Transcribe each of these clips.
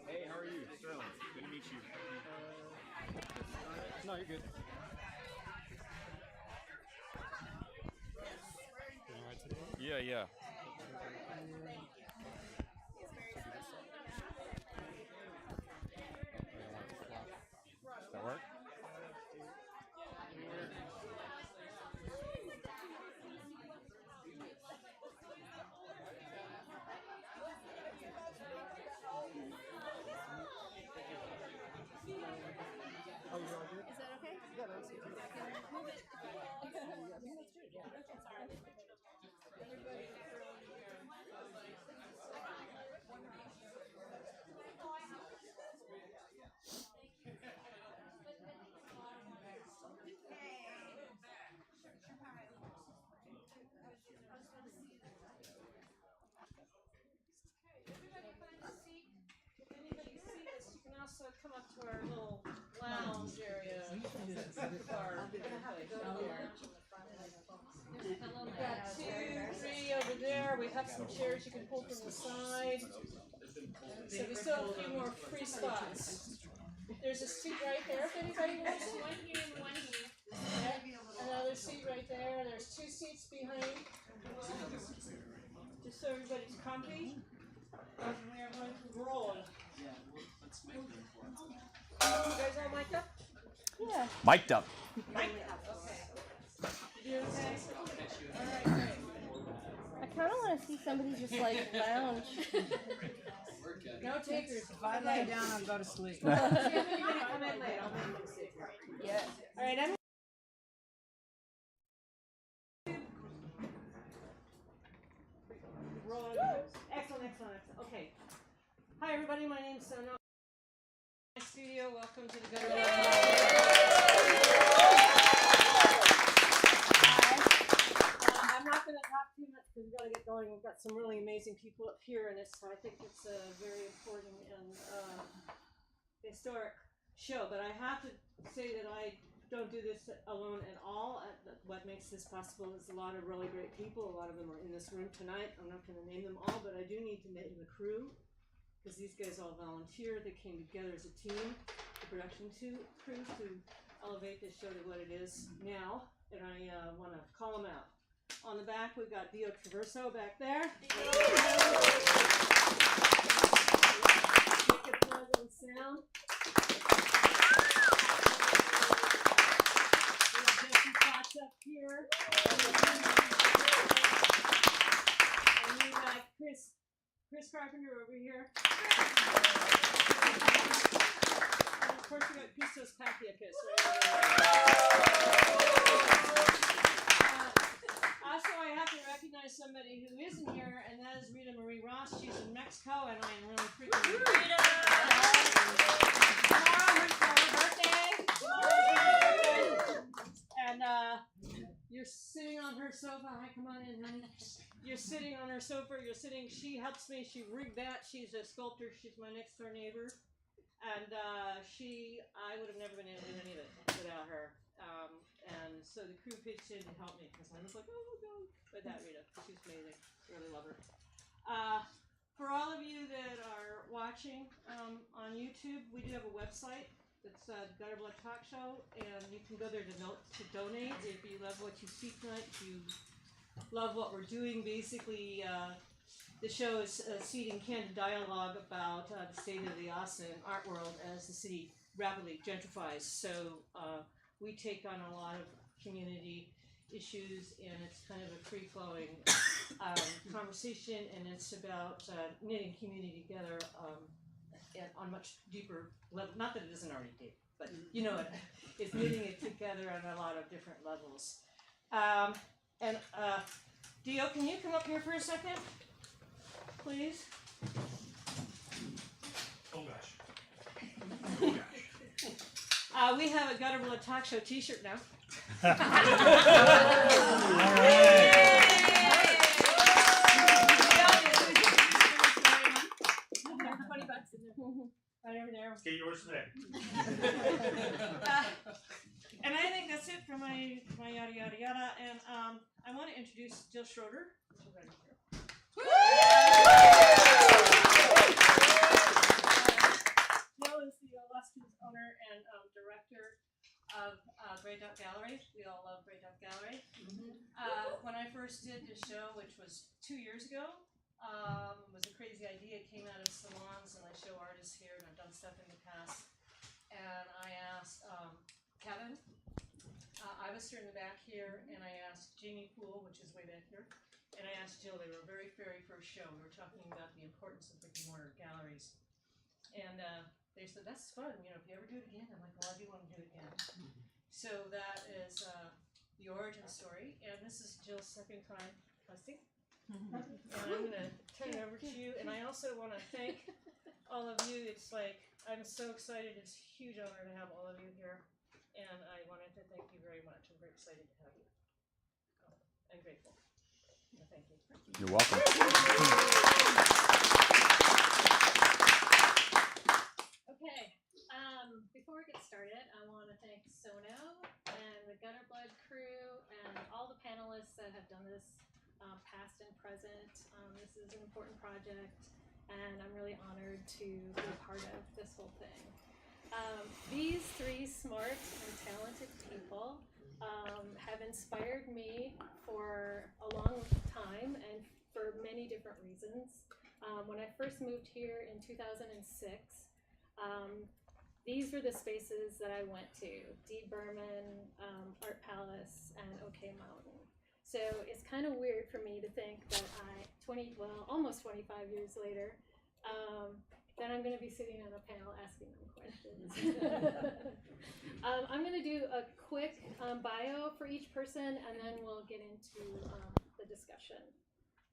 Hey, how are you? Sterling. Good to meet you. No, you're good. Doing all right today? Yeah, yeah. Does that work? Oh, you're all good? Is that okay? Yeah, that's good. Move it. Also come up to our little lounge area. We've got 2, 3 over there. We have some chairs you can pull from the side. So we still have a few more free spots. There's a seat right there if anybody wants one here and one here. Yeah. Another seat right there. There's 2 seats behind. Just so everybody's comfy. And we are going to roll. You guys all mic'd up? Yeah. Mic'd up. Mic'd up, okay. You okay? Alright, great. I kind of want to see somebody just like lounge. No takers. If I lay down, I'll go to sleep. See if anybody come in late. I'll make them sit. Yeah. Alright, I'm rolling. Excellent, excellent, excellent. Okay. Hi everybody, my name's Anastasia. Studio, welcome to the gallery. I'm not going to talk too much because we've got to get going. We've got some really amazing people up here, and I think it's a very important and historic show. But I have to say that I don't do this alone at all. What makes this possible is a lot of really great people. A lot of them are in this room tonight. I'm not going to name them all, but I do need to name the crew, because these guys all volunteered. They came together as a team, the production crew, to elevate this show to what it is now, and I want to call them out. On the back, we've got Dio Traverso back there. Make it pleasant sound. We have Jesse Fox up here. And we got Chris Carpenter over here. And of course, we got Pistos Papiakis right over there. Also, I have to recognize somebody who isn't here, and that is Rita Marie Ross. She's in Mexico, and I am really freaking Rita! Tomorrow is her birthday. And you're sitting on her sofa. Hi, come on in, honey. You're sitting on her sofa. She helps me. She rigged that. She's a sculptor. She's my next door neighbor. And I would have never been able to do any of it without her. And so the crew pitched in to help me because I was like, oh, no. But that Rita, she's amazing. Really love her. For all of you that are watching on YouTube, we do have a website. It's Gutter Blood Talk Show, and you can go there to donate. If you love what you see tonight, if you love what we're doing. Basically, the show is seeding candid dialogue about the state of the Austin art world as the city rapidly gentrifies. So we take on a lot of community issues, and it's kind of a free-flowing conversation, and it's about knitting community together on much deeper level. Not that it isn't already deep, but you know it. It's knitting it together on a lot of different levels. And Dio, can you come up here for a second, please? Oh gosh. We have a Gutter Blood Talk Show T-shirt now. All right. 20 bucks in there. Right over there. Let's get yours today. And I think that's it for my yada yada yada. And I want to introduce Jill Schroeder. Jill is the illustrious owner and director of Grey Duck Gallery. We all love Grey Duck Gallery. When I first did the show, which was 2 years ago, it was a crazy idea. It came out of salons, and I show artists here, and I've done stuff in the past. And I asked Kevin, Ivister in the back here, and I asked Jamie Poole, which is way back here, and I asked Jill. They were very first show. We were talking about the importance of brick and mortar galleries, and they said, "That's fun. You know, if you ever do it again." I'm like, "Well, I do want to do it again." So that is the origin story, and this is Jill's second time hosting. And I'm going to turn it over to you. And I also want to thank all of you. It's like, I'm so excited. It's a huge honor to have all of you here. And I wanted to thank you very much. I'm very excited to have you. I'm grateful. Thank you. You're welcome. Okay, before we get started, I want to thank Sono and the Gutter Blood crew and all the panelists that have done this past and present. This is an important project, and I'm really honored to be a part of this whole thing. These three smart and talented people have inspired me for a long time and for many different reasons. When I first moved here in 2006, these were the spaces that I went to: D.Berman, Art Palace, and OK Mountain. So it's kind of weird for me to think that almost 25 years later, that I'm going to be sitting on a panel asking them questions. I'm going to do a quick bio for each person, and then we'll get into the discussion.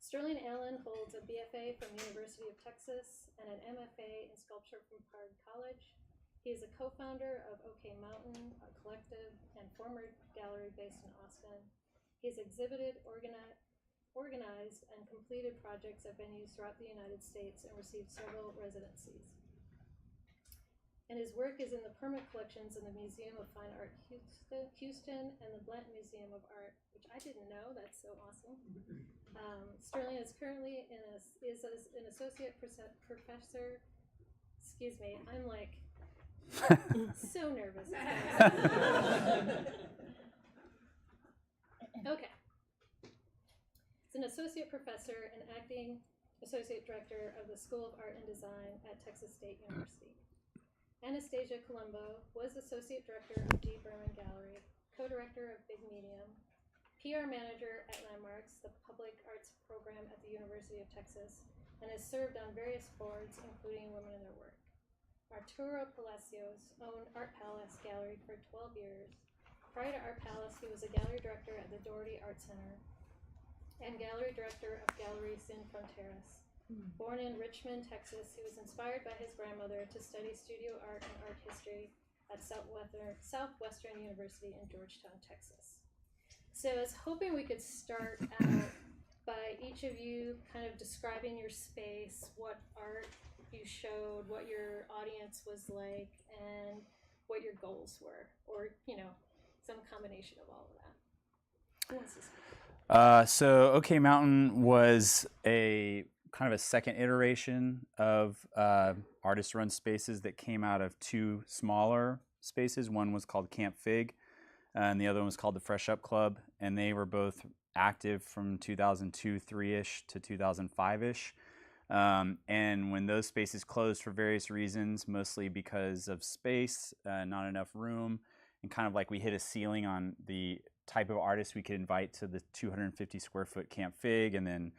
Sterling Allen holds a BFA from the University of Texas and an MFA in sculpture from Bard College. He is a co-founder of OK Mountain, a collective and former gallery based in Austin. He has exhibited, organized, and completed projects at venues throughout the United States and received several residencies. And his work is in the permanent collections in the Museum of Fine Art Houston and the Blanton Museum of Art, which I didn't know. That's so awesome. Sterling is currently an associate professor. Excuse me, I'm like so nervous. Okay. He's an associate professor and acting associate director of the School of Art and Design at Texas State University. Anastasia Colombo was associate director of D.Berman Gallery, co-director of Big Medium, PR manager at Landmarks, the public arts program at the University of Texas, and has served on various boards, including Women in Their Work. Arturo Palacios owned Art Palace Gallery for 12 years. Prior to Art Palace, he was a gallery director at the Doherty Art Center and gallery director of Gallery Sin Fronteras. Born in Richmond, Texas, he was inspired by his grandmother to study studio art and art history at Southwestern University in Georgetown, Texas. So I was hoping we could start out by each of you kind of describing your space, what art you showed, what your audience was like, and what your goals were, or, you know, some combination of all of that. Who wants to speak? So OK Mountain was a kind of a second iteration of artist-run spaces that came out of two smaller spaces. One was called Camp Fig, and the other one was called the Fresh Up Club, and they were both active from 2002-3ish to 2005ish. And when those spaces closed for various reasons, mostly because of space, not enough room, and kind of like we hit a ceiling on the type of artists we could invite to the 250 square foot Camp Fig, and then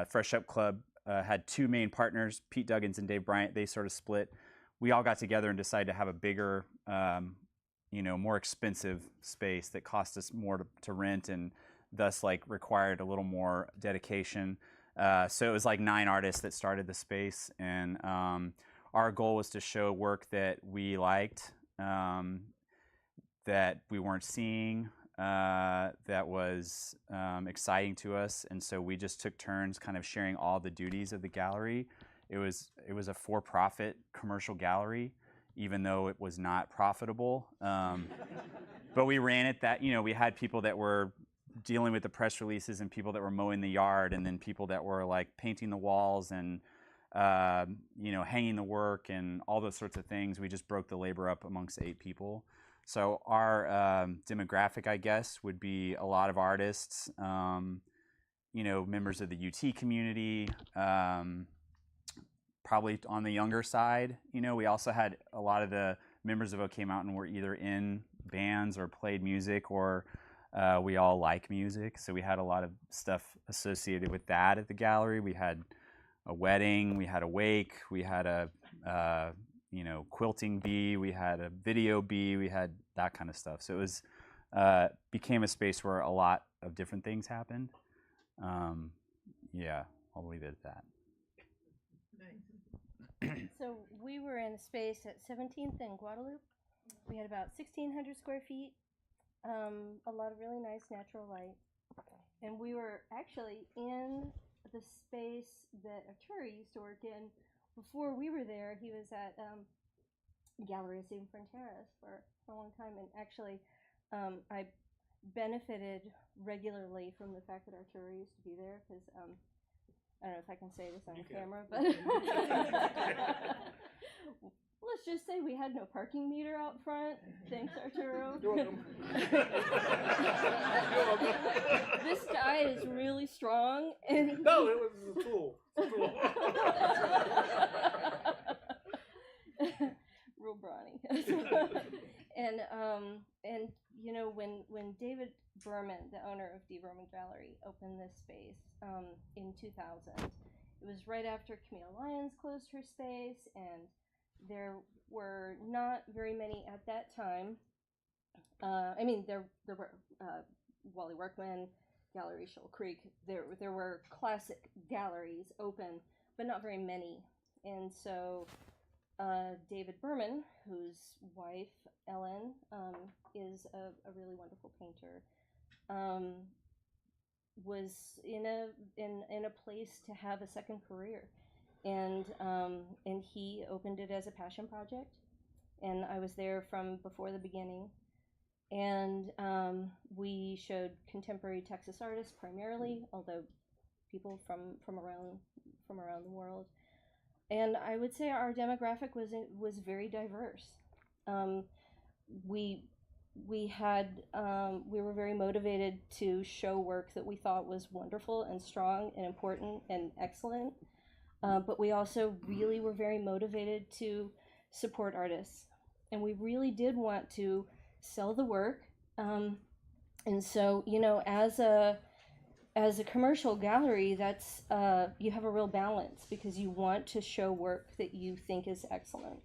Fresh Up Club had two main partners, Pete Duggins and Dave Bryant. They sort of split. We all got together and decided to have a bigger, more expensive space that cost us more to rent, and thus like required a little more dedication. So it was like 9 artists that started the space, and our goal was to show work that we liked, that we weren't seeing, that was exciting to us, and so we just took turns kind of sharing all the duties of the gallery. It was a for-profit commercial gallery, even though it was not profitable. But we ran it that, we had people that were dealing with the press releases, and people that were mowing the yard, and then people that were like painting the walls and hanging the work and all those sorts of things. We just broke the labor up amongst 8 people. So our demographic, I guess, would be a lot of artists, members of the UT community, probably on the younger side. We also had a lot of the members of OK Mountain were either in bands or played music, or we all like music. So we had a lot of stuff associated with that at the gallery. We had a wedding, we had a wake, we had a quilting bee, we had a video bee, we had that kind of stuff. So it was became a space where a lot of different things happened. I'll leave it at that. So we were in a space at 17th and Guadalupe. We had about 1,600 square feet, a lot of really nice natural light. And we were actually in the space that Arturo used to work in. Before we were there, he was at Galleria Sin Fronteras for a long time. And actually, I benefited regularly from the fact that Arturo used to be there, because I don't know if I can say this on camera, but let's just say we had no parking meter out front. Thanks, Arturo. You're welcome. This guy is really strong, and No, it was a tool. Real brawny. And when David Berman, the owner of D.Berman Gallery, opened this space in 2000, it was right after Camille Lyons closed her space, and there were not very many at that time. There were Wally Workman, Gallery Shoal Creek. There were classic galleries open, but not very many. And so David Berman, whose wife Ellen is a really wonderful painter, was in a place to have a second career, and he opened it as a passion project, and I was there from before the beginning, and we showed contemporary Texas artists primarily, although people from around the world, and I would say our demographic was very diverse. We were very motivated to show work that we thought was wonderful and strong and important and excellent, but we also really were very motivated to support artists, and we really did want to sell the work, and so as a commercial gallery, that's you have a real balance, because you want to show work that you think is excellent.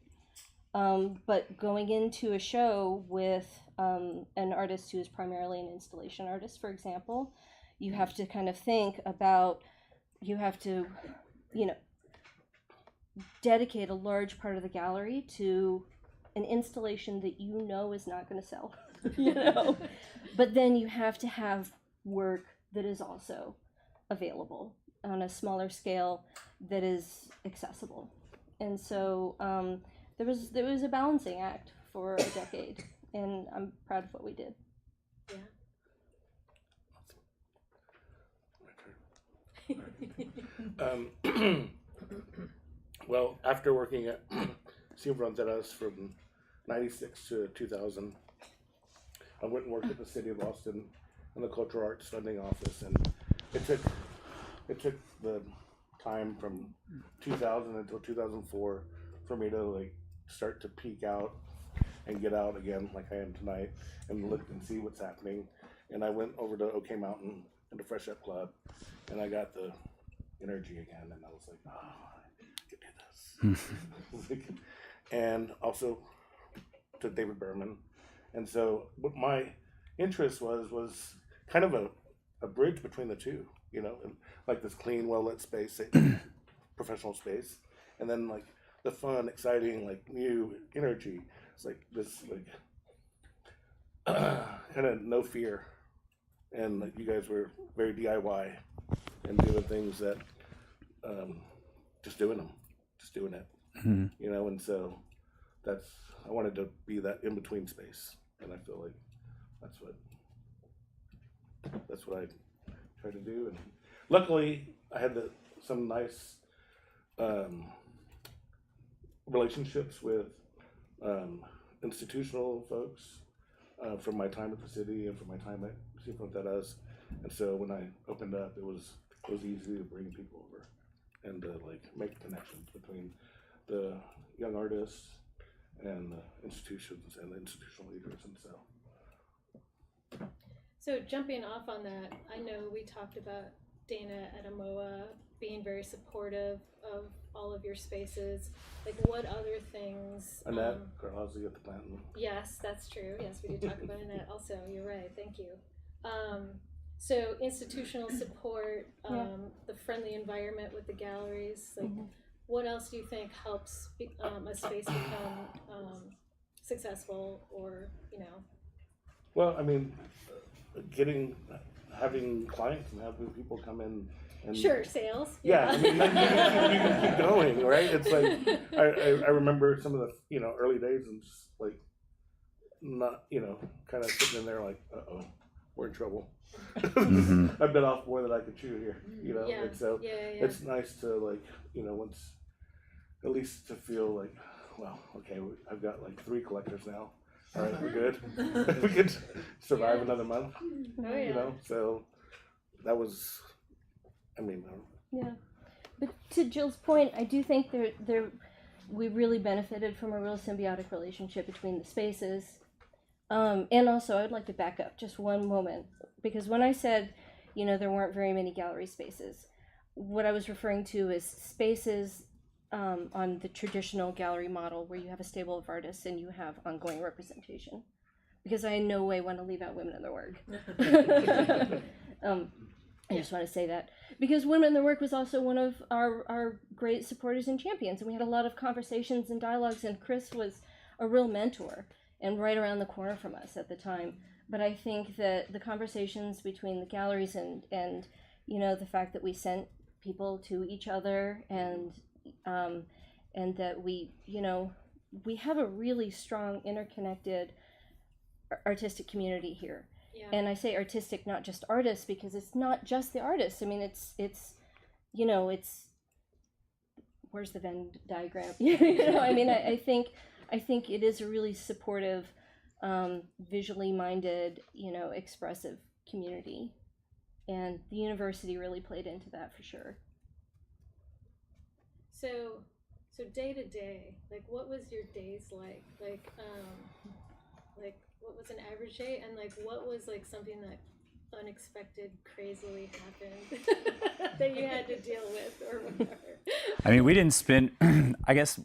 But going into a show with an artist who is primarily an installation artist, for example, you have to kind of think about, you have to, dedicate a large part of the gallery to an installation that is not going to sell, But then you have to have work that is also available on a smaller scale that is accessible. And so there was a balancing act for a decade, and I'm proud of what we did. Yeah. Well, after working at Sin Fronteras from 96 to 2000, I went and worked at the city of Austin in the cultural arts funding office, and it took the time from 2000 until 2004 for me to like start to peek out and get out again like I am tonight and look and see what's happening. And I went over to OK Mountain and the Fresh Up Club, and I got the energy again, and I was like, oh, I can do this. And also to D.Berman. And so what my interest was kind of a bridge between the two, you know, and like this clean, well-lit space, professional space, and then like the fun, exciting, like new energy. It's like this, like kind of no fear, and like you guys were very DIY and doing things that just doing it, you know. And so I wanted to be that in between space, and I feel like that's what I try to do. And luckily, I had some nice relationships with institutional folks from my time at the city and from my time at Fluent Collaborative. And so when I opened up, it was easy to bring people over and to like make connections between the young artists and the institutions and the institutional leaders. And so jumping off on that, I know we talked about Dana at Amoa being very supportive of all of your spaces. Like, what other things? Annette Carhazzi at the Blanton. Yes, that's true. Yes, we did talk about Annette also. You're right. Thank you. So institutional support, the friendly environment with the galleries. Like, what else do you think helps a space become successful, or Well, I mean, having clients and having people come in. And sure, sales. Yeah, I mean, you can keep going, right? It's like I remember some of the early days and just like not kind of sitting in there like, uh-oh, we're in trouble. I bit off more than I could chew here, Yeah. And so it's nice to like once at least to feel like, well, okay, I've got like 3 collectors now. All right, we're good. We could survive another month. Oh, yeah. So that was. I mean, yeah, but to Jill's point, I do think we really benefited from a real symbiotic relationship between the spaces. And also, I would like to back up just one moment, because when I said, there weren't very many gallery spaces, what I was referring to is spaces on the traditional gallery model where you have a stable of artists and you have ongoing representation. Because I in no way want to leave out women in their work. I just want to say that. Because Women in Their Work was also one of our great supporters and champions. And we had a lot of conversations and dialogues, and Chris was a real mentor and right around the corner from us at the time. But I think that the conversations between the galleries and the fact that we sent people to each other and that we have a really strong, interconnected artistic community here. Yeah. And I say artistic, not just artists, because it's not just the artists. I mean, it's where's the Venn diagram? I mean, I think it is a really supportive, visually minded, expressive community, and the university really played into that for sure. So day to day, like, what was your days like? Like, what was an average day, and like what was like something that unexpected crazily happened that you had to deal with or whatever? I mean, we didn't spend I guess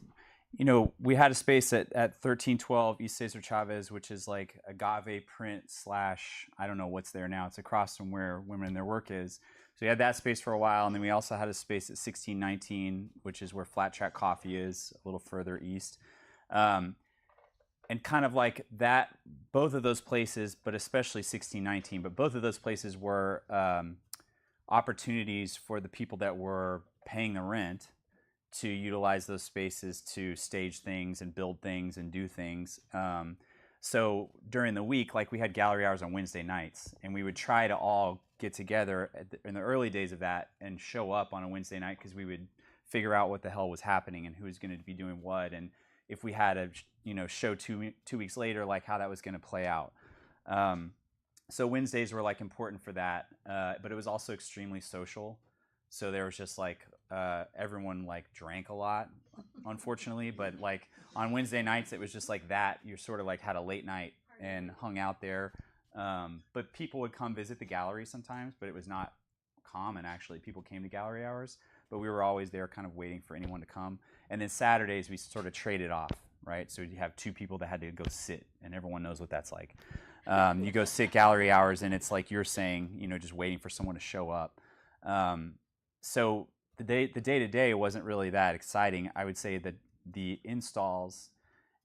we had a space at 1312 East Cesar Chavez, which is like agave print / I don't know what's there now. It's across from where Women in Their Work is. So we had that space for a while, and then we also had a space at 1619, which is where Flat Track Coffee is, a little further east. And kind of like that, both of those places, but especially 1619, but both of those places were opportunities for the people that were paying the rent to utilize those spaces to stage things and build things and do things. So during the week, like we had gallery hours on Wednesday nights, and we would try to all get together in the early days of that and show up on a Wednesday night, because we would figure out what the hell was happening and who was going to be doing what, and if we had a show two weeks later, like how that was going to play out. So Wednesdays were like important for that, but it was also extremely social. So there was just like everyone like drank a lot, unfortunately. But like on Wednesday nights, it was just like that. You sort of like had a late night and hung out there. But people would come visit the gallery sometimes, but it was not common actually. People came to gallery hours, but we were always there kind of waiting for anyone to come. And then Saturdays, we sort of traded off, right? So you have two people that had to go sit, and everyone knows what that's like. You go sit gallery hours, and it's like you're saying, you know, just waiting for someone to show up. So the day-to-day wasn't really that exciting. I would say that the installs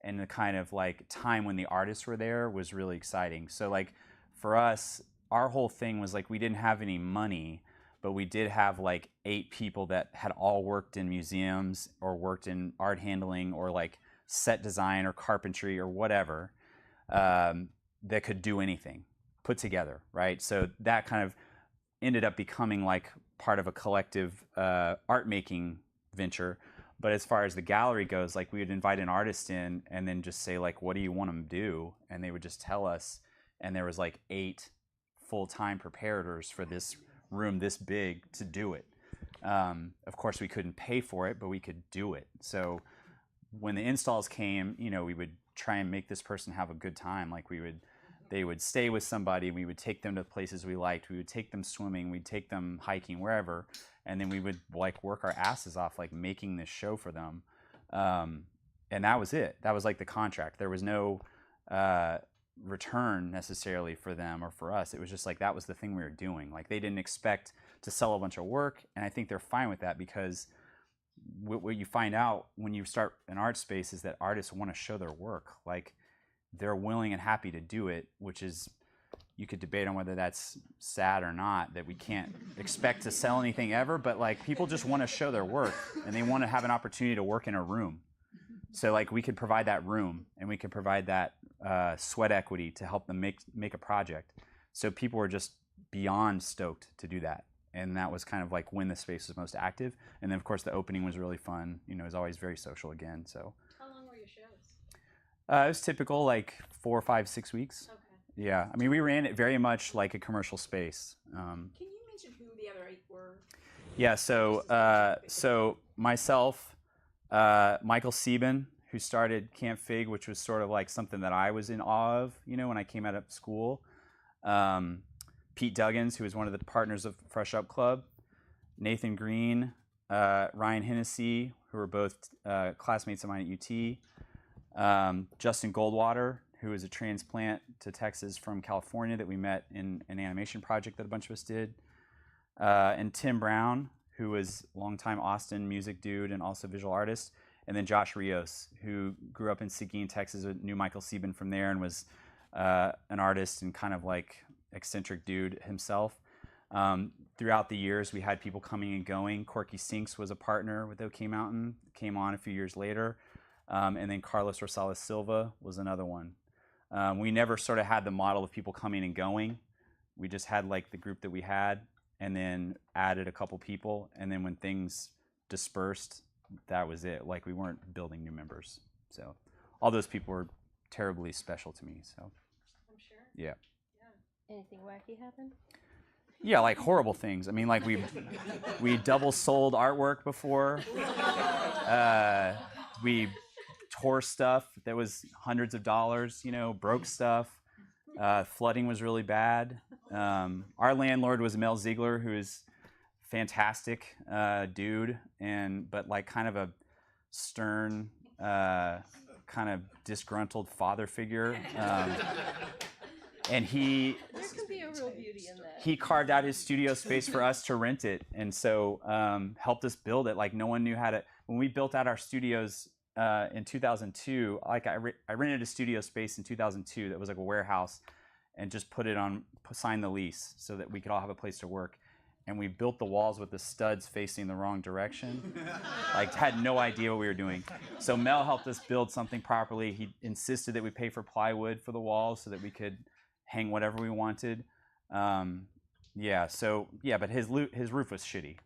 and the kind of like time when the artists were there was really exciting. So like for us, our whole thing was like we didn't have any money, but we did have like 8 people that had all worked in museums or worked in art handling or like set design or carpentry or whatever, that could do anything put together, right? So that kind of ended up becoming like part of a collective art making venture. But as far as the gallery goes, like we would invite an artist in and then just say like, what do you want them to do? And they would just tell us. And there was like 8 full-time preparators for this room this big to do it. Of course, we couldn't pay for it, but we could do it. So when the installs came, you know, we would try and make this person have a good time. Like they would stay with somebody. We would take them to places we liked. We would take them swimming. We'd take them hiking, wherever. And then we would like work our asses off, like making this show for them. And that was it. That was like the contract. There was no return necessarily for them or for us. It was just like that was the thing we were doing. Like they didn't expect to sell a bunch of work. And I think they're fine with that because what you find out when you start an art space is that artists want to show their work. Like they're willing and happy to do it, which is, you could debate on whether that's sad or not, that we can't expect to sell anything ever, but like people just want to show their work and they want to have an opportunity to work in a room. So like we could provide that room and we could provide that sweat equity to help them make a project. So people were just beyond stoked to do that. And that was kind of like when the space was most active. And then of course the opening was really fun. You know, it was always very social again. So How long were your shows? it was typical, like 4, 5, 6 weeks. Okay. Yeah, I mean, we ran it very much like a commercial space. Can you mention who the other 8 were? Yeah, so myself, Michael Sieben, who started Camp Fig, which was sort of like something that I was in awe of, you know, when I came out of school. Pete Duggins, who was one of the partners of Fresh Up Club. Nathan Green, Ryan Hennessy, who were both classmates of mine at UT. Justin Goldwater, who is a transplant to Texas from California that we met in an animation project that a bunch of us did. And Tim Brown, who was a longtime Austin music dude and also visual artist. And then Josh Rios, who grew up in Seguin, Texas, knew Michael Sieben from there and was an artist and kind of like eccentric dude himself. Throughout the years, we had people coming and going. Corky Sinks was a partner with OK Mountain, came on a few years later. And then Carlos Rosales Silva was another one. We never sort of had the model of people coming and going. We just had like the group that we had and then added a couple people. And then when things dispersed, that was it. Like we weren't building new members. So all those people were terribly special to me. So I'm sure. yeah. Anything wacky happen? Yeah, like horrible things. I mean, like we double sold artwork before. We tore stuff that was hundreds of dollars, you know, broke stuff. Flooding was really bad. Our landlord was Mel Ziegler, who is fantastic dude, but like kind of a stern, kind of disgruntled father figure. And There could be a real beauty in that. he carved out his studio space for us to rent it, and so helped us build it. Like no one knew how to. When we built out our studios in 2002, like I rented a studio space in 2002 that was like a warehouse, and just signed the lease so that we could all have a place to work. And we built the walls with the studs facing the wrong direction. Like had no idea what we were doing. So Mel helped us build something properly. He insisted that we pay for plywood for the walls so that we could hang whatever we wanted. But his roof was shitty.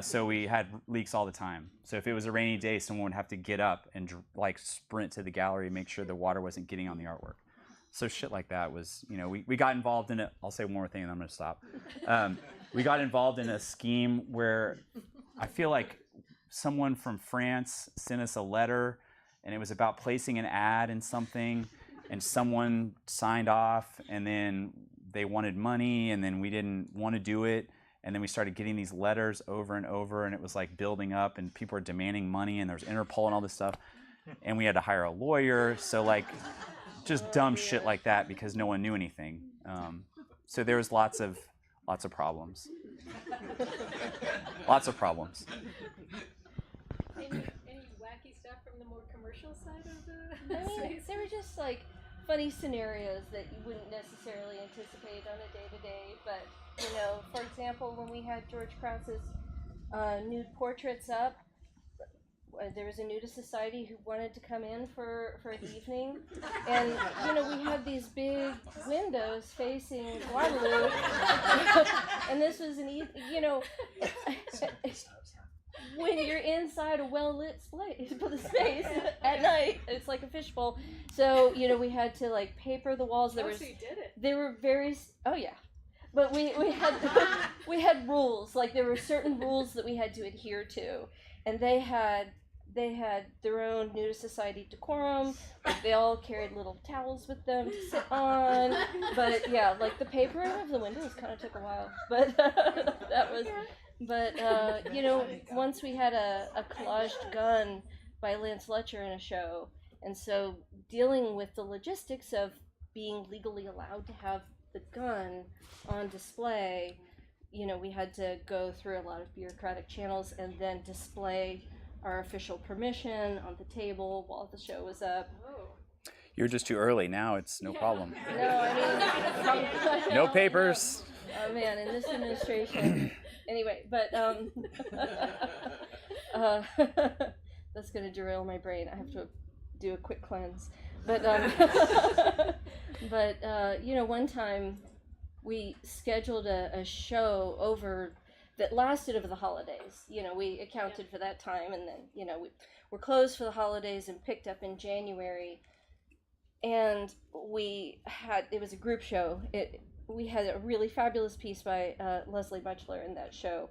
So we had leaks all the time. So if it was a rainy day, someone would have to get up and like sprint to the gallery and make sure the water wasn't getting on the artwork. So shit like that was, you know, we got involved in it. I'll say one more thing and I'm going to stop. We got involved in a scheme where I feel like someone from France sent us a letter, and it was about placing an ad in something, and someone signed off, and then they wanted money, and then we didn't want to do it. And then we started getting these letters over and over, and it was like building up, and people were demanding money, and there's Interpol and all this stuff. And we had to hire a lawyer. So like just dumb shit like that because no one knew anything. So there was lots of problems. Lots of problems. Any wacky stuff from the more commercial side of the I mean, space? they were just like funny scenarios that you wouldn't necessarily anticipate on a day-to-day. But, you know, for example, when we had George Krause's nude portraits up, there was a nudist society who wanted to come in for an evening, and you know, we had these big windows facing Guadalupe, and this was you know, when you're inside a well-lit space at night, it's like a fishbowl. So you know, we had to like paper the walls. So you did it. They were very, oh yeah. But we had we had rules, like there were certain rules that we had to adhere to, and they had their own nudist society decorum. Like they all carried little towels with them to sit on. But yeah, like the papering of the windows kind of took a while. But that was. But you know, once we had a collaged gun by Lance Letcher in a show, and so dealing with the logistics of being legally allowed to have the gun on display, you know, we had to go through a lot of bureaucratic channels and then display our official permission on the table while the show was up. Oh. You're just too early. Now it's no problem. No, I mean, No papers. Oh man, in this administration. Anyway, but that's gonna derail my brain. I have to do a quick cleanse. But you know, one time we scheduled a show over that lasted over the holidays. You know, we accounted for that time, and then, you know, we were closed for the holidays and picked up in January. And it was a group show. We had a really fabulous piece by Leslie Butchler in that show.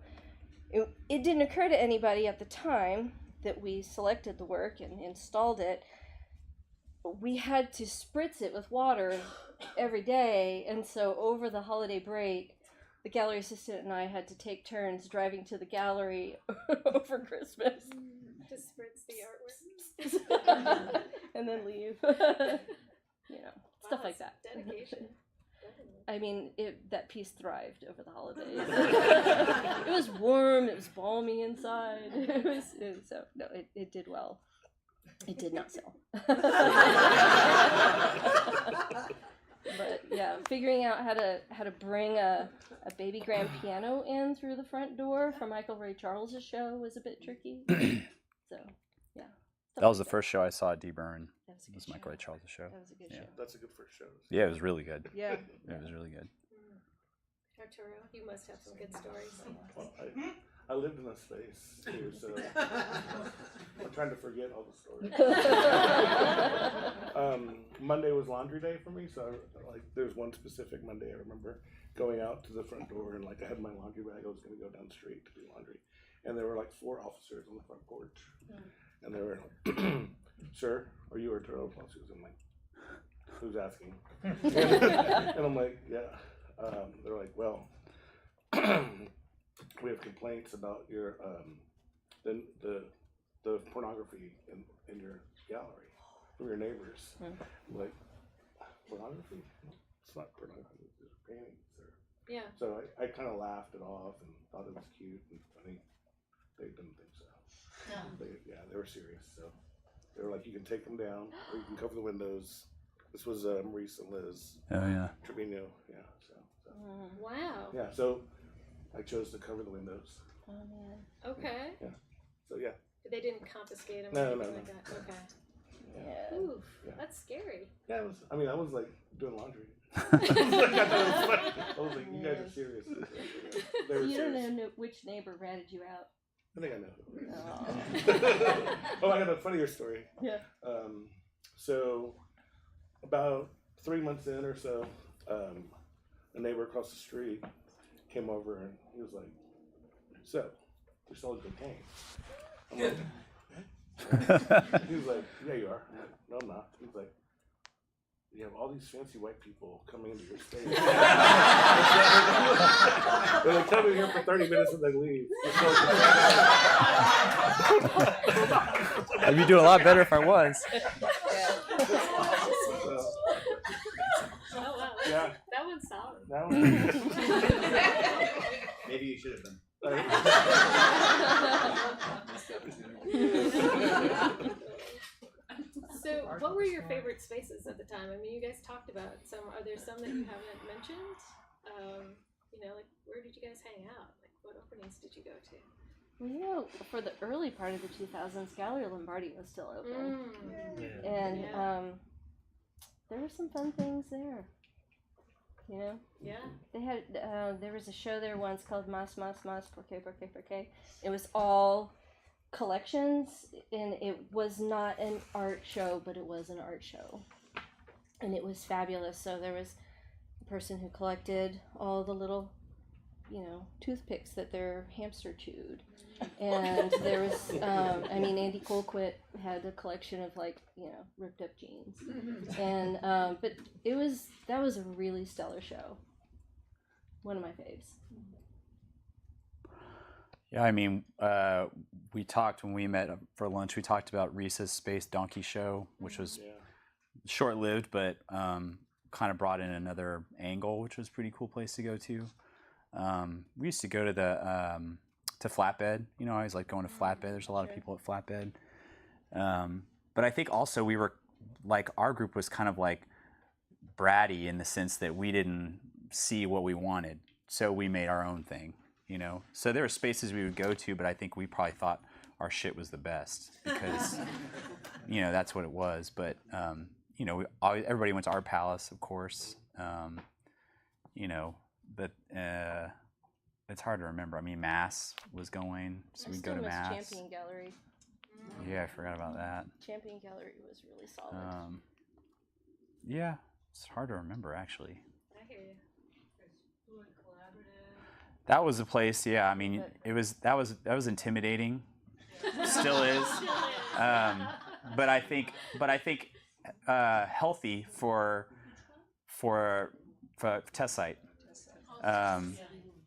It didn't occur to anybody at the time that we selected the work and installed it. We had to spritz it with water every day, and so over the holiday break, the gallery assistant and I had to take turns driving to the gallery over Christmas. To spritz the artwork. And then leave. You know, stuff like that. Dedication. I mean, that piece thrived over the holidays. It was warm, it was balmy inside. It did well. It did not sell. But yeah, figuring out how to bring a baby grand piano in through the front door for Michael Ray Charles's show was a bit tricky. So yeah. That was the first show I saw at D.Berman. That was a good was Michael show. Ray Charles' show. That was a good Yeah. show. That's a good first show. Yeah, it was really good. Yeah. It was really good. Arturo, you must have some good stories. Well, I lived in a space too, so I'm trying to forget all the stories. Monday was laundry day for me, so there's one specific Monday I remember going out to the front door, and like I had my laundry bag. I was going to go down the street to do laundry, and there were like 4 officers on the front porch, and they were like, "Sir, are you Arturo Palacios?" I'm like, "Who's asking?" And I'm like, "Yeah." They're like, "Well, we have complaints about your the pornography in your gallery from your neighbors." I'm like, pornography? It's not pornography. It's paintings. Yeah. So I kind of laughed it off and thought it was cute and funny. They didn't think so. They were serious. So they were like, "You can take them down, or you can cover the windows." This was Maurice and Liz. Oh yeah. Trevino. Yeah. So. Wow. Yeah. So I chose to cover the windows. Oh man. Okay. Yeah. So yeah. They didn't confiscate them No, or no, anything no. like that. Okay. Yeah. Oof, Yeah. that's scary. Yeah. I was like doing laundry. I was like, you guys are serious. They were You don't serious. know which neighbor ratted you out. I think I know. Oh. Oh, I got a funnier story. Yeah. So about 3 months in or so, a neighbor across the street came over and he was like, "So, you're selling cocaine?" I'm like, he was like, "Yeah, you are." I'm like, "No, I'm not." He's like, "You have all these fancy white people coming into your space. And they come in here for 30 minutes and they leave." I'd be doing a lot better if I was. Oh wow. Yeah. That one's solid. That was Maybe you should have been. So, what were your favorite spaces at the time? I mean, you guys talked about some. Are there some that you haven't mentioned? You know, like where did you guys hang out? Like what openings did you go to? Well, you know, for the early part of the 2000s, Gallery Lombardi was still open. And there were some fun things there. You know? Yeah. They had, there was a show there once called Mas, Porque. It was all collections, and it was not an art show, but it was an art show. And it was fabulous. So there was a person who collected all the little, you know, toothpicks that their hamster chewed. And there was, I mean, Andy Colquitt had a collection of, like, you know, ripped up jeans. And, but that was a really stellar show. One of my faves. Yeah, I mean, we talked when we met for lunch, we talked about Reese's Space Donkey Show, which was short-lived, but kind of brought in another angle, which was a pretty cool place to go to. We used to go to the to Flatbed. You know, I always like going to Flatbed. There's a lot of people at Flatbed. But I think also we were, like, our group was kind of like bratty in the sense that we didn't see what we wanted, so we made our own thing, you know? So there were spaces we would go to, but I think we probably thought our shit was the best because, you know, that's what it was. But, you know, everybody went to Art Palace, of course, you know, but it's hard to remember. I mean, Mass was going, so we'd go to Mass. Champion Gallery. Yeah, I forgot about that. Champion Gallery was really solid. Yeah, it's hard to remember, actually. I hear you. Fluent Collaborative. That was a place, yeah. I mean, that was intimidating. Still is. But I think healthy for Testsite.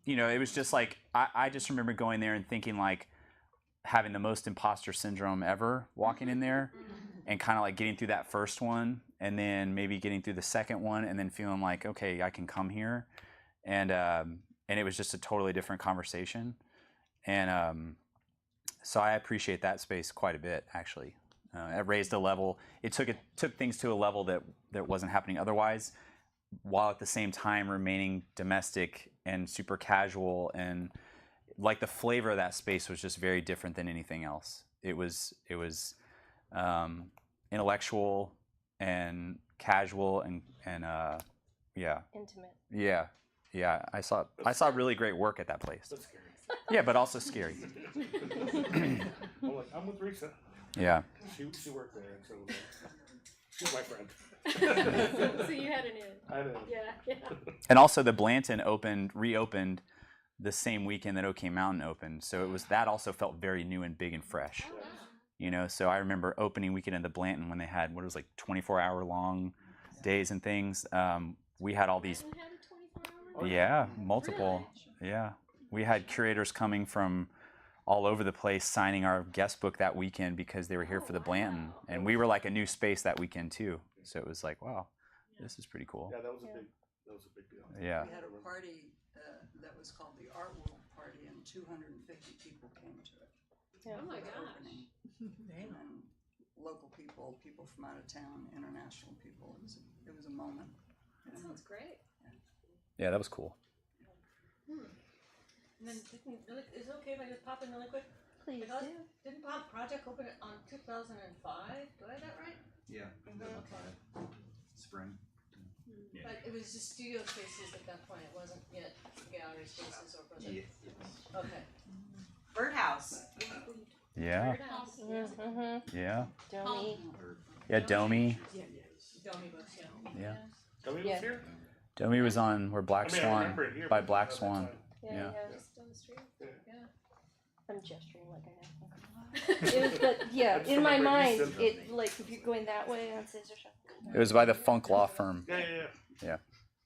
You know, it was just like I just remember going there and thinking, like, having the most imposter syndrome ever walking in there, and kind of like getting through that first one, and then maybe getting through the second one, and then feeling like, okay, I can come here, and it was just a totally different conversation, and so I appreciate that space quite a bit, actually. It raised a level. It took things to a level that wasn't happening otherwise, while at the same time remaining domestic and super casual, and like the flavor of that space was just very different than anything else. It was intellectual and casual and yeah. Intimate. Yeah. I saw really great work at that place. That's scary. Yeah, but also scary. I'm with Risa. Yeah. She worked there, so she's my friend. So you had an in. I know. Yeah. And also the Blanton reopened the same weekend that OK Mountain opened. So that also felt very new and big and fresh. Oh, wow. You know, so I remember opening weekend in the Blanton when they had, what it was, like 24-hour long days and things. We had all these, Blanton had a 24-hour? yeah, multiple, yeah. We had curators coming from all over the place signing our guest book that weekend because they were here for the Blanton. And we were like a new space that weekend too. So it was like, wow, this is pretty cool. Yeah, that was a big deal. Yeah. We had a party that was called the Art World Party, and 250 people came to it. Yeah. Oh my The gosh. opening. And then local people from out of town, international people. It was a moment. That sounds great. Yeah, that was cool. And then is it okay if I just pop in really quick? Please Because do. didn't Project open it on 2005? Do I have that right? Yeah. Okay. Spring. Yeah. But it was just studio spaces at that point. It wasn't yet gallery spaces or project. Okay. Birdhouse. Yeah. Birdhouse. Mm-hmm. Yeah. Domi. Yeah, Domi. Domi books, yeah. Yeah. Domi Yeah. was here? Domi was on where Black I mean, I Swan, remember it here, by but Black not that Swan. time. Yeah. Just down the street. Yeah. Yeah. I'm gesturing like I have. It was, but yeah, I just in my remember mind, Houston. it like if you're going that way on Caesar Shop. It was by the Funk Law Firm. Yeah.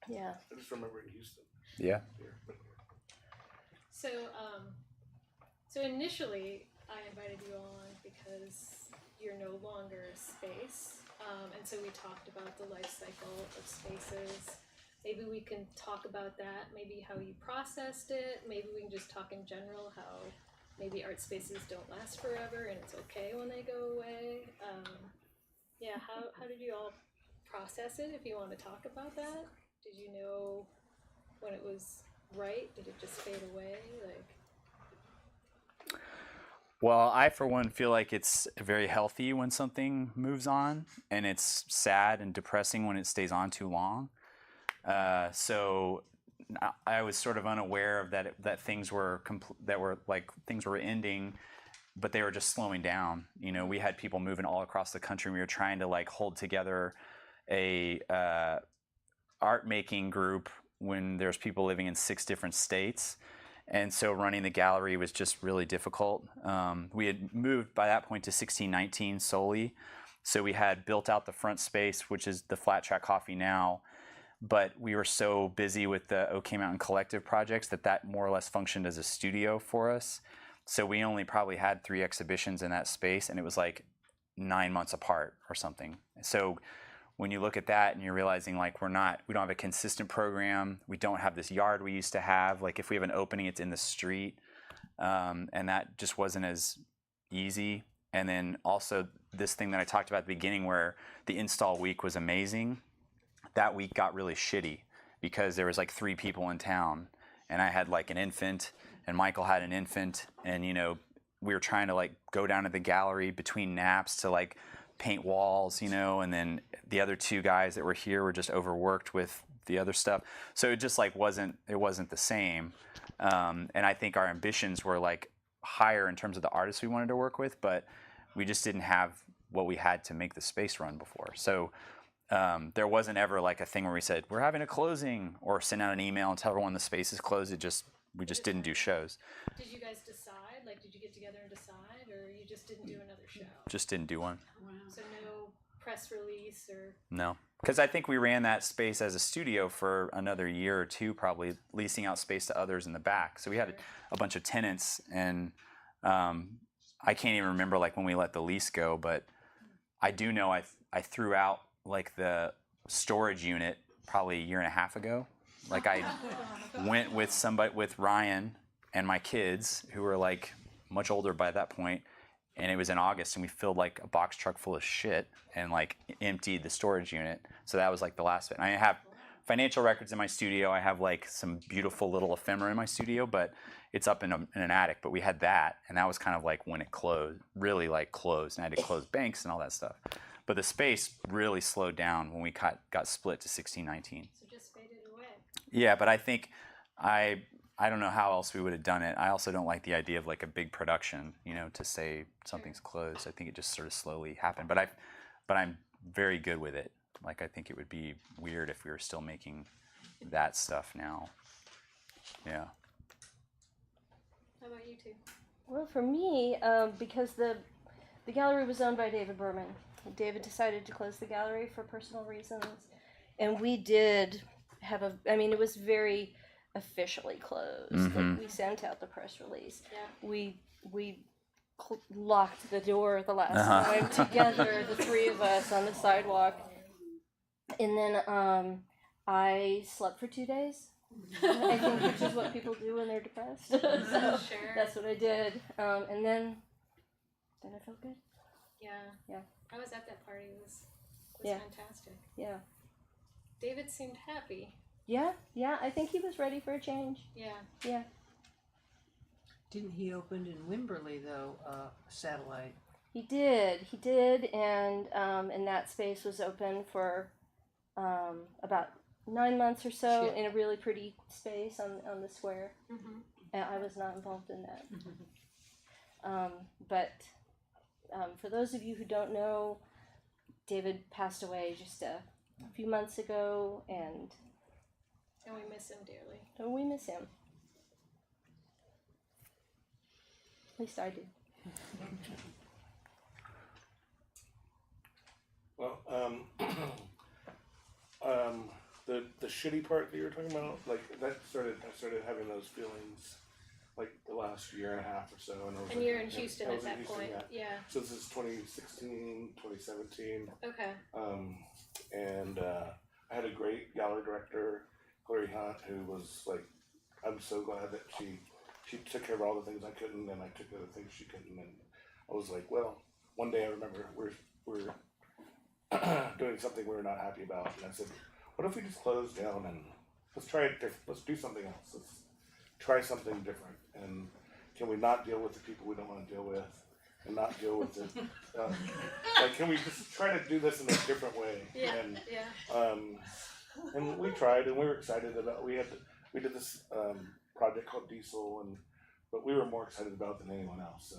Yeah. I just remember in Houston. Yeah. So, so initially, I invited you all on because you're no longer a space, and so we talked about the life cycle of spaces. Maybe we can talk about that. Maybe how you processed it. Maybe we can just talk in general how maybe art spaces don't last forever and it's okay when they go away. Yeah, how did you all process it? If you want to talk about that, did you know when it was right? Did it just fade away? Like, Well, I for one feel like it's very healthy when something moves on, and it's sad and depressing when it stays on too long. So I was sort of unaware of that things were things were ending, but they were just slowing down. You know, we had people moving all across the country. We were trying to like hold together a art making group when there's people living in 6 different states. And so running the gallery was just really difficult. We had moved by that point to 1619 solely. So we had built out the front space, which is the Flat Track Coffee now. But we were so busy with the OK Mountain Collective projects that more or less functioned as a studio for us. So we only probably had 3 exhibitions in that space, and it was like 9 months apart or something. So when you look at that and you're realizing like we don't have a consistent program, we don't have this yard we used to have. Like if we have an opening, it's in the street, and that just wasn't as easy. And then also this thing that I talked about at the beginning where the install week was amazing, that week got really shitty because there was like 3 people in town, and I had like an infant, and Michael had an infant, and you know we were trying to like go down to the gallery between naps to like paint walls, you know, and then the other 2 guys that were here were just overworked with the other stuff. So it just like wasn't the same. And I think our ambitions were like higher in terms of the artists we wanted to work with, but we just didn't have what we had to make the space run before. So there wasn't ever like a thing where we said we're having a closing or send out an email and tell everyone the space is closed. We just didn't do shows. did you guys decide? Like, did you get together and decide, or you just didn't do another show? Just didn't do one. So no press release or. No, because I think we ran that space as a studio for another year or 2, probably leasing out space to others in the back. So we had a bunch of tenants, and I can't even remember like when we let the lease go, but I do know I threw out like the storage unit probably a year and a half ago. Like I went with Ryan and my kids, who were like much older by that point, and it was in August, and we filled like a box truck full of shit and like emptied the storage unit. So that was like the last bit. I have financial records in my studio. I have like some beautiful little ephemera in my studio, but it's up in an attic. But we had that, and that was kind of like when it closed, really like closed, and I had to close banks and all that stuff. But the space really slowed down when we got split to 1619. So just faded away. Yeah, but I think I don't know how else we would have done it. I also don't like the idea of like a big production, you know, to say something's closed. I think it just sort of slowly happened. But I'm very good with it. Like I think it would be weird if we were still making that stuff now. Yeah. How about you 2? Well, for me, because the gallery was owned by D.Berman, David decided to close the gallery for personal reasons, and we did have it was very officially closed. Mm-hmm. Like, we sent out the press release. Yeah. We locked the door the last time together, the 3 of us on the sidewalk, and then I slept for 2 days. I think which is what people do when they're depressed. So Sure. that's what I did, and then I felt good. Yeah. I was at that party. It was Yeah. fantastic. Yeah. David seemed happy. Yeah, I think he was ready for a change. Yeah. Didn't he open in Wimberley though, satellite? He did, and that space was open for about 9 months or so in a really pretty space on the square. Mm-hmm. And I was not involved in that. But for those of you who don't know, David passed away just a a few months ago, and we miss him dearly. we miss him. At least I do. Well, the shitty part that you were talking about, like I started having those feelings like the last year and a half or so. And you're in Houston at that point, yeah. So this is 2016, 2017. Okay. And I had a great gallery director, Clary Hunt, who was like, I'm so glad that she took care of all the things I couldn't, and I took care of the things she couldn't, and I was like, well, one day I remember we're doing something we were not happy about, and I said, what if we just close down and let's try it different, let's do something else, let's try something different, and can we not deal with the people we don't want to deal with, and not deal with the, like, can we just try to do this in a different way? Yeah, and, yeah. And we tried, and we were excited about, we did this project called Diesel, but we were more excited about it than anyone else. So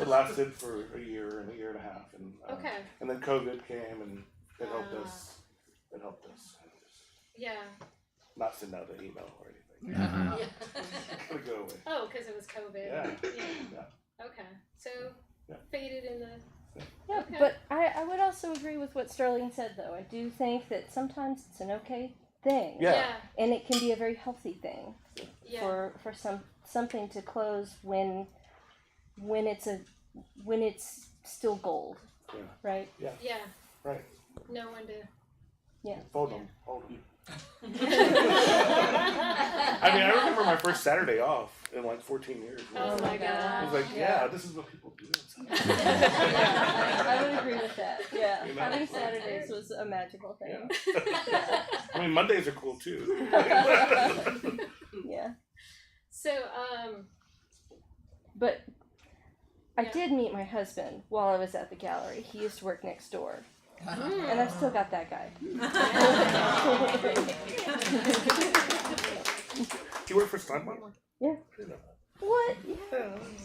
it lasted for a year and a half, and Okay. and then COVID came and it helped us. It helped us. Yeah. Not send out an email or anything. Yeah. It'll go away. Oh, because it was COVID. Yeah. Yeah. Okay. So faded in the. Yeah, Okay. but I would also agree with what Sterling said, though. I do think that sometimes it's an okay thing. Yeah. And it can be a very healthy thing Yeah. for something to close when it's still gold. Yeah. Right? Yeah. Yeah. Right. No one to. Yeah. Fold them. Hold them. I mean, I remember my first Saturday off in like 14 years. Oh my God. I was like, yeah, this is what people do. I would agree with that. Yeah. You know? Having Saturdays was a magical thing. Yeah. I mean, Mondays are cool too. Yeah. So, But I did meet my husband while I was at the gallery. He used to work next door. And I've still got that guy. You work for Steinmeier? Yeah. I didn't know that. What?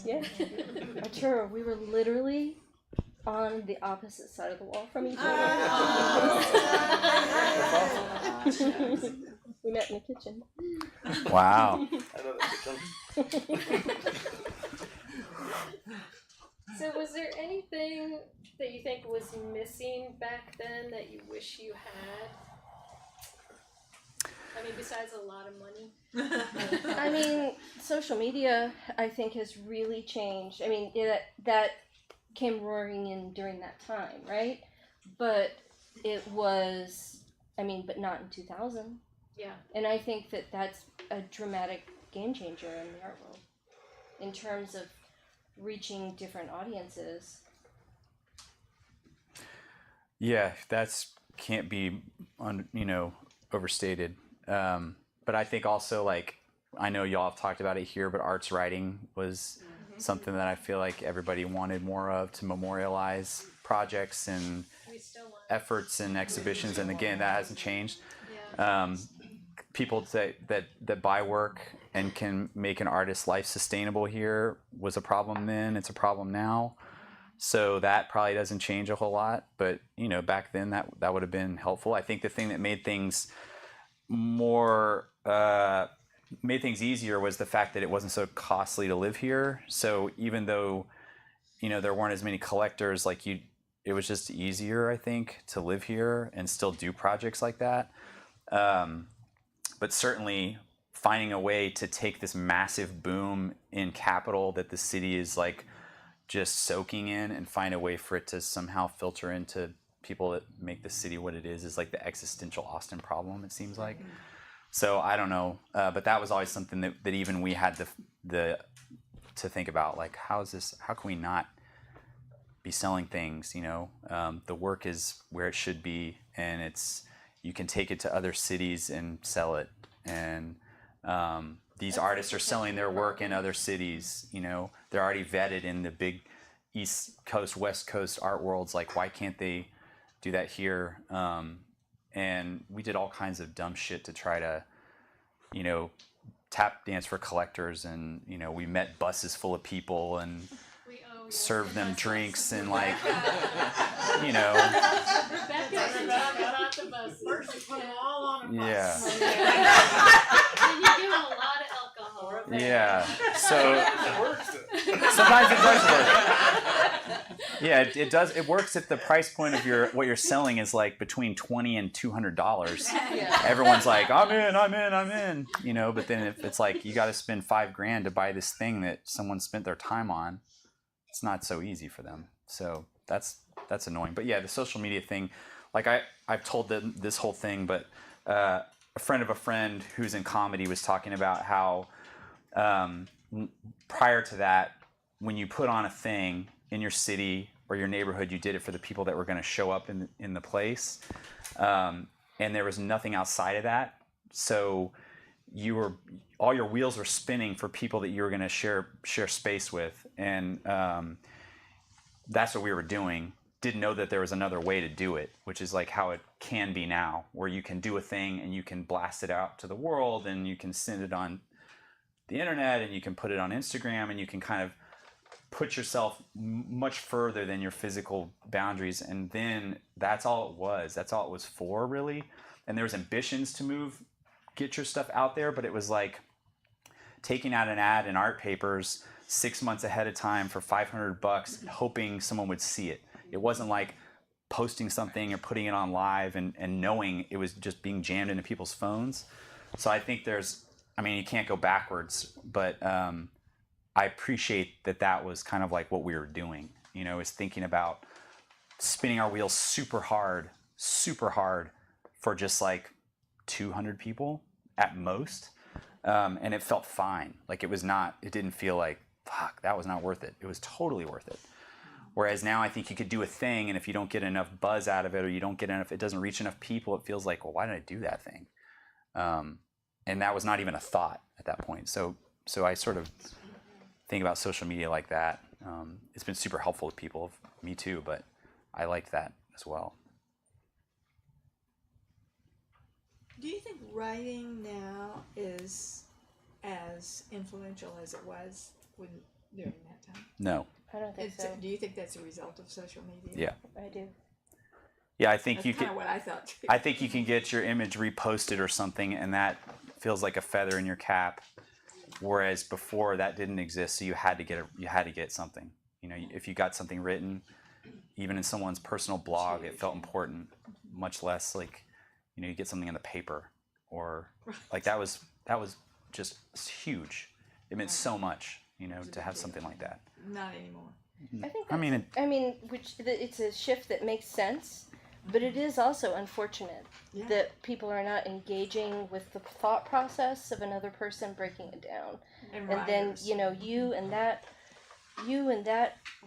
Yeah. Yeah. Arturo, we were literally on the opposite side of the wall from each other. We met in the kitchen. Wow. I know that kitchen. so was there anything that you think was missing back then that you wish you had? I mean, besides a lot of money. I mean, social media, I think, has really changed. I mean, that came roaring in during that time, right? But it was, but not in 2000. Yeah. And I think that that's a dramatic game changer in the art world in terms of reaching different audiences. Yeah, that's can't be overstated. But I think also, like, I know y'all have talked about it here, but arts writing was something that I feel like everybody wanted more of, to memorialize projects and efforts and exhibitions. And again, that hasn't changed. Yeah. People that buy work and can make an artist's life sustainable here was a problem then. It's a problem now. So that probably doesn't change a whole lot, but back then that would have been helpful. I think the thing that made things easier was the fact that it wasn't so costly to live here. So even though there weren't as many collectors, it was just easier, I think, to live here and still do projects like that. But certainly finding a way to take this massive boom in capital that the city is just soaking in and find a way for it to somehow filter into people that make the city what it is the existential Austin problem, it seems like. So I don't know, but that was always something that even we had to think about, how can we not be selling things, the work is where it should be, and you can take it to other cities and sell it, and these artists are selling their work in other cities, they're already vetted in the big East Coast, West Coast art worlds, why can't they do that here? And we did all kinds of dumb shit to try to, tap dance for collectors, and, we met buses full of people and served them drinks and Rebecca put them all on a bus. Yeah. And you give them a lot of alcohol. Yeah. So It works. sometimes it does work. Yeah, it does. It works if the price point of what you're selling is like between $20 and $200. Everyone's like, I'm in. You know, but then if it's like you got to spend $5,000 to buy this thing that someone spent their time on, it's not so easy for them. So that's annoying. But yeah, the social media thing, like I've told them this whole thing, but a friend of a friend who's in comedy was talking about how prior to that, when you put on a thing in your city or your neighborhood, you did it for the people that were going to show up in the place, and there was nothing outside of that. So all your wheels were spinning for people that you were going to share space with, and that's what we were doing. Didn't know that there was another way to do it, which is like how it can be now, where you can do a thing and you can blast it out to the world, and you can send it on the internet, and you can put it on Instagram, and you can kind of put yourself much further than your physical boundaries. And then that's all it was. That's all it was for, really. And there was ambitions to get your stuff out there, but it was like taking out an ad in art papers 6 months ahead of time for $500, hoping someone would see it. It wasn't like posting something or putting it on live and knowing it was just being jammed into people's phones. So I think you can't go backwards, but I appreciate that was kind of like what we were doing, is thinking about spinning our wheels super hard for just like 200 people at most. And it felt fine. Like it didn't feel like, fuck, that was not worth it. It was totally worth it. Whereas now I think you could do a thing, and if you don't get enough buzz out of it, or it doesn't reach enough people, it feels like, well, why did I do that thing? And that was not even a thought at that point. So I sort of think about social media like that. It's been super helpful to people, me too, but I liked that as well. Do you think writing now is as influential as it was during that time? I No. don't think so. Do you think that's a result of social media? Yeah. I do. Yeah, I think That's you kind can. of what I thought too. I think you can get your image reposted or something, and that feels like a feather in your cap. Whereas before that didn't exist, so you had to get something. If you got something written, even in someone's personal blog, it felt important. Much less like, you get something in the paper, or like that was just huge. It meant so much, to have something like that. Not anymore. I think. It's a shift that makes sense, but it is also unfortunate that people are not engaging with the thought process of another person breaking it down, and then you and that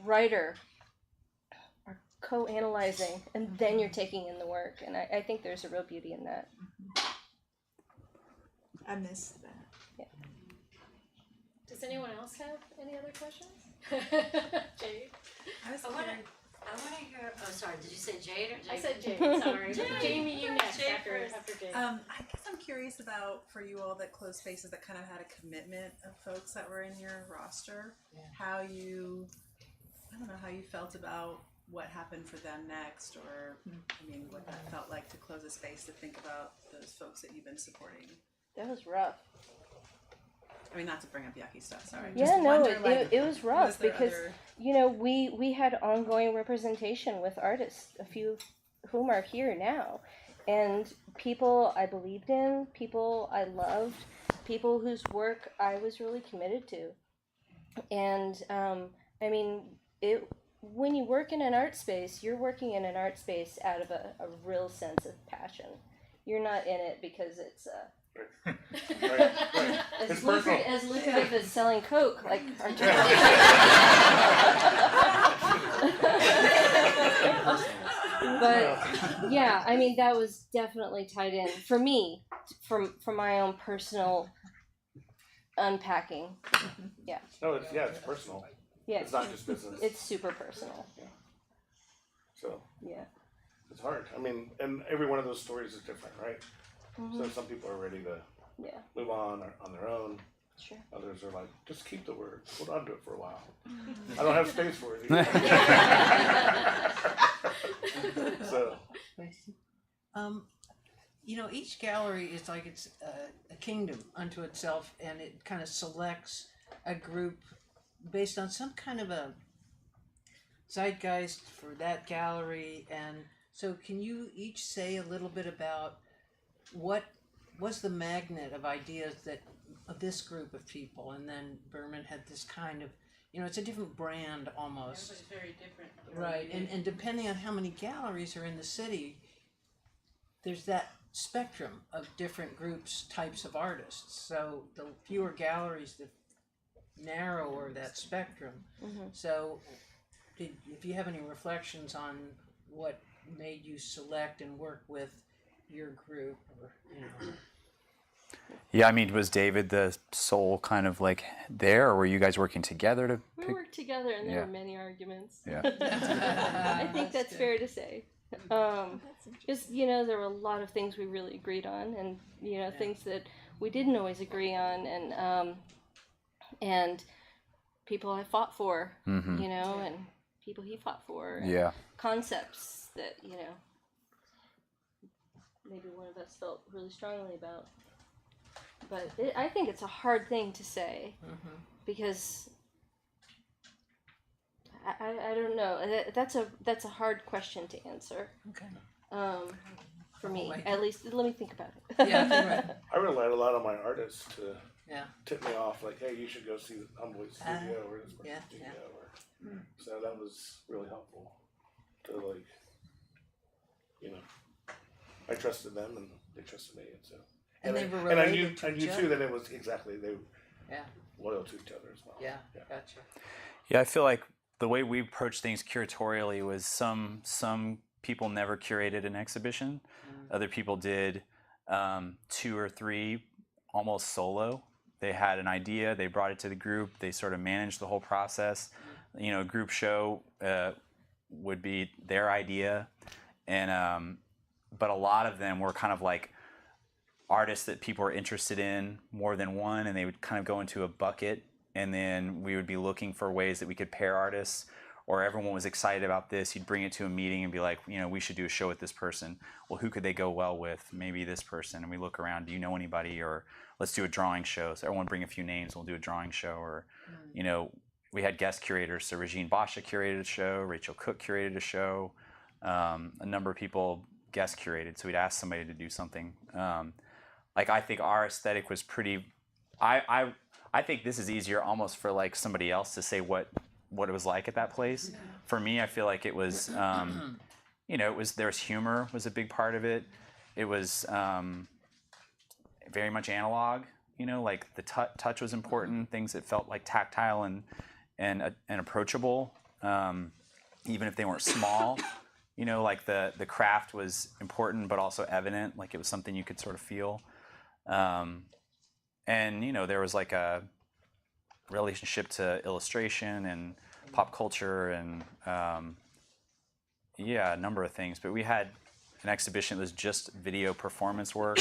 writer are co-analyzing, and then you're taking in the work, and I think there's a real beauty in that. I miss that. Yeah. Does anyone else have any other questions? Jade? I want to hear. Oh, sorry. Did you say Jade or Jade? I said Jade. Sorry. Jamie, you next Jade after Jade. I guess I'm curious about, for you all that closed spaces that kind of had a commitment of folks that were in your roster, how you felt about what happened for them next, or what that felt like to close a space to think about those folks that you've been supporting. That was rough. Not to bring up yucky stuff, sorry. Yeah, it was rough because other... we had ongoing representation with artists, a few of whom are here now, and people I believed in, people I loved, people whose work I was really committed to, and when you work in an art space, you're working in an art space out of a real sense of passion. You're not in it because it's Right. as lucrative as selling Coke, like Arturo. But yeah, that was definitely tied in for me, from my own personal unpacking. Yeah. No, it's personal. Yeah. It's not just business. It's super personal. So. Yeah. It's hard. And every one of those stories is different, right? Mm-hmm. So some people are ready to move on their own. Sure. Others are like, just keep the word. Hold on to it for a while. I don't have space for it either. So. each gallery is like it's a kingdom unto itself, and it kind of selects a group based on some kind of a zeitgeist for that gallery. And so can you each say a little bit about what was the magnet of ideas of this group of people? And then Berman had this kind of, it's a different brand almost. Everybody's very different. Right, and depending on how many galleries are in the city, there's that spectrum of different groups, types of artists. So the fewer galleries, the narrower that spectrum. So if you have any reflections on what made you select and work with your group, or Yeah, I mean, was David the sole kind of like there, or were you guys working together to We pick? worked together, and there Yeah. were many arguments. Yeah. I think that's fair to say. Just there were a lot of things we really agreed on, and things that we didn't always agree on, and people I fought for, Mhm. and people he fought for, and Yeah. concepts that maybe one of us felt really strongly about. But I think it's a hard thing to say because I don't know. That's a hard question to answer. Okay. For me, Like- at least. Let me think about it. Yeah. I relied a lot on my artists to Yeah. tip me off, like, hey, you should go see the Humboldt's studio or this person's yeah, studio. yeah. Or, so that was really helpful to, like, I trusted them and they trusted me. And so, And they were and I related knew, to I knew each too other. that it was exactly, they were Yeah. loyal to each other as well. Yeah. Gotcha. Yeah, I feel like the way we approached things curatorially was some people never curated an exhibition. Other people did 2 or 3 almost solo. They had an idea, they brought it to the group, they sort of managed the whole process. A group show would be their idea, and but a lot of them were kind of like artists that people were interested in more than one, and they would kind of go into a bucket, and then we would be looking for ways that we could pair artists, or everyone was excited about this. You'd bring it to a meeting and be like, we should do a show with this person. Well, who could they go well with? Maybe this person. And we look around, do you know anybody? Or let's do a drawing show. So everyone bring a few names, we'll do a drawing show. Or, we had guest curators. So Regine Basha curated a show, Rachel Cook curated a show. A number of people guest curated. So we'd ask somebody to do something. I think our aesthetic was pretty, I think this is easier almost for like somebody else to say what it was like at that place. For me, I feel like it was, there was humor was a big part of it. It was very much analog, like the touch was important, things that felt like tactile and approachable, even if they weren't small. Like the craft was important, but also evident, like it was something you could sort of feel. And there was like a relationship to illustration and pop culture and a number of things. But we had an exhibition that was just video performance work.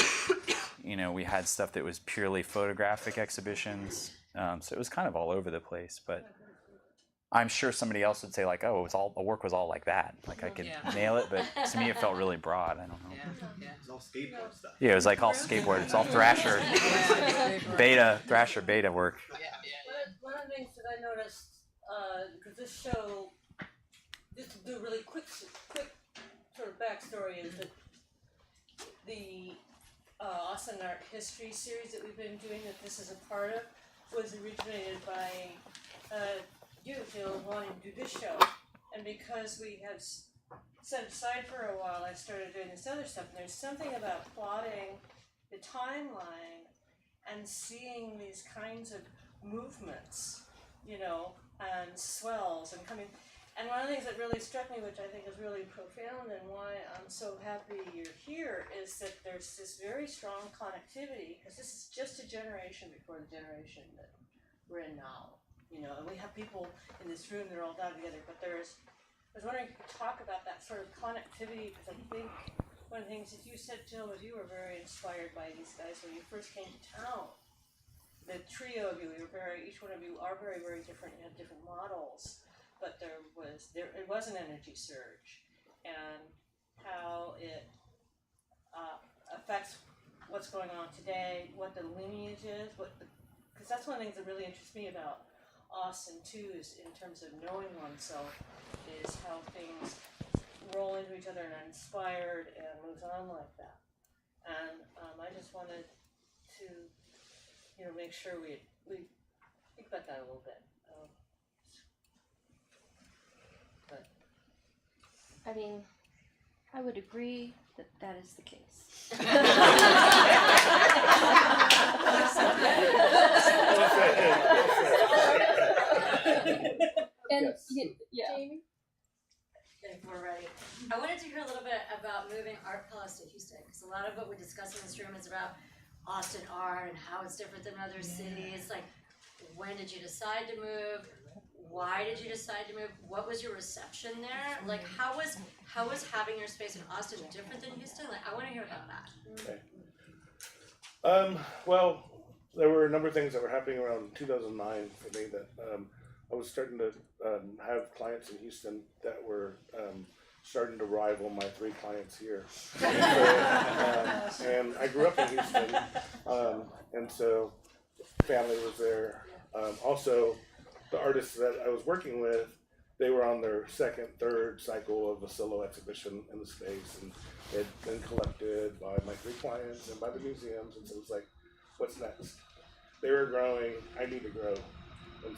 We had stuff that was purely photographic exhibitions. So it was kind of all over the place. But I'm sure somebody else would say like, oh, the work was all like that. Like I could nail it. But to me, it felt really broad. I don't know. Yeah. It's all skateboard stuff. Yeah, it was like all skateboard. It's all Thrasher, beta work. One of the things that I noticed, because this show, just to do a really quick sort of backstory, is that the Austin Art History series that we've been doing, that this is a part of, was originated by you, Jill, wanting to do this show. And because we had set aside for a while, I started doing this other stuff. And there's something about plotting the timeline and seeing these kinds of movements, and swells and coming. And one of the things that really struck me, which I think is really profound and why I'm so happy you're here, is that there's this very strong connectivity, because this is just a generation before the generation that we're in now. And we have people in this room that are all down together, but I was wondering if you could talk about that sort of connectivity, because I think one of the things that you said, Jill, was you were very inspired by these guys when you first came to town. The trio of you, each one of you are very, very different. You had different models, but it was an energy surge, and how it affects what's going on today, what the lineage is, because that's one of the things that really interests me about Austin too, is in terms of knowing oneself, is how things roll into each other and are inspired and moves on like that. And I just wanted to, make sure we think about that a little bit. But I mean, I would agree that that is the case. And yeah. Jamie? If we're ready. I wanted to hear a little bit about moving Art Palace to Houston, because a lot of what we discuss in this room is about Austin art and how it's different than other cities. Like, when did you decide to move? Why did you decide to move? What was your reception there? Like, how was having your space in Austin different than Houston? Like, I want to hear about that. Okay. Well, there were a number of things that were happening around 2009 for me that I was starting to have clients in Houston that were starting to rival my 3 clients here. And I grew up in Houston, and so family was there. Also, the artists that I was working with, they were on their 2nd, 3rd cycle of a solo exhibition in the space, and it had been collected by my 3 clients and by the museums, and so it was like, what's next? They were growing, I need to grow, and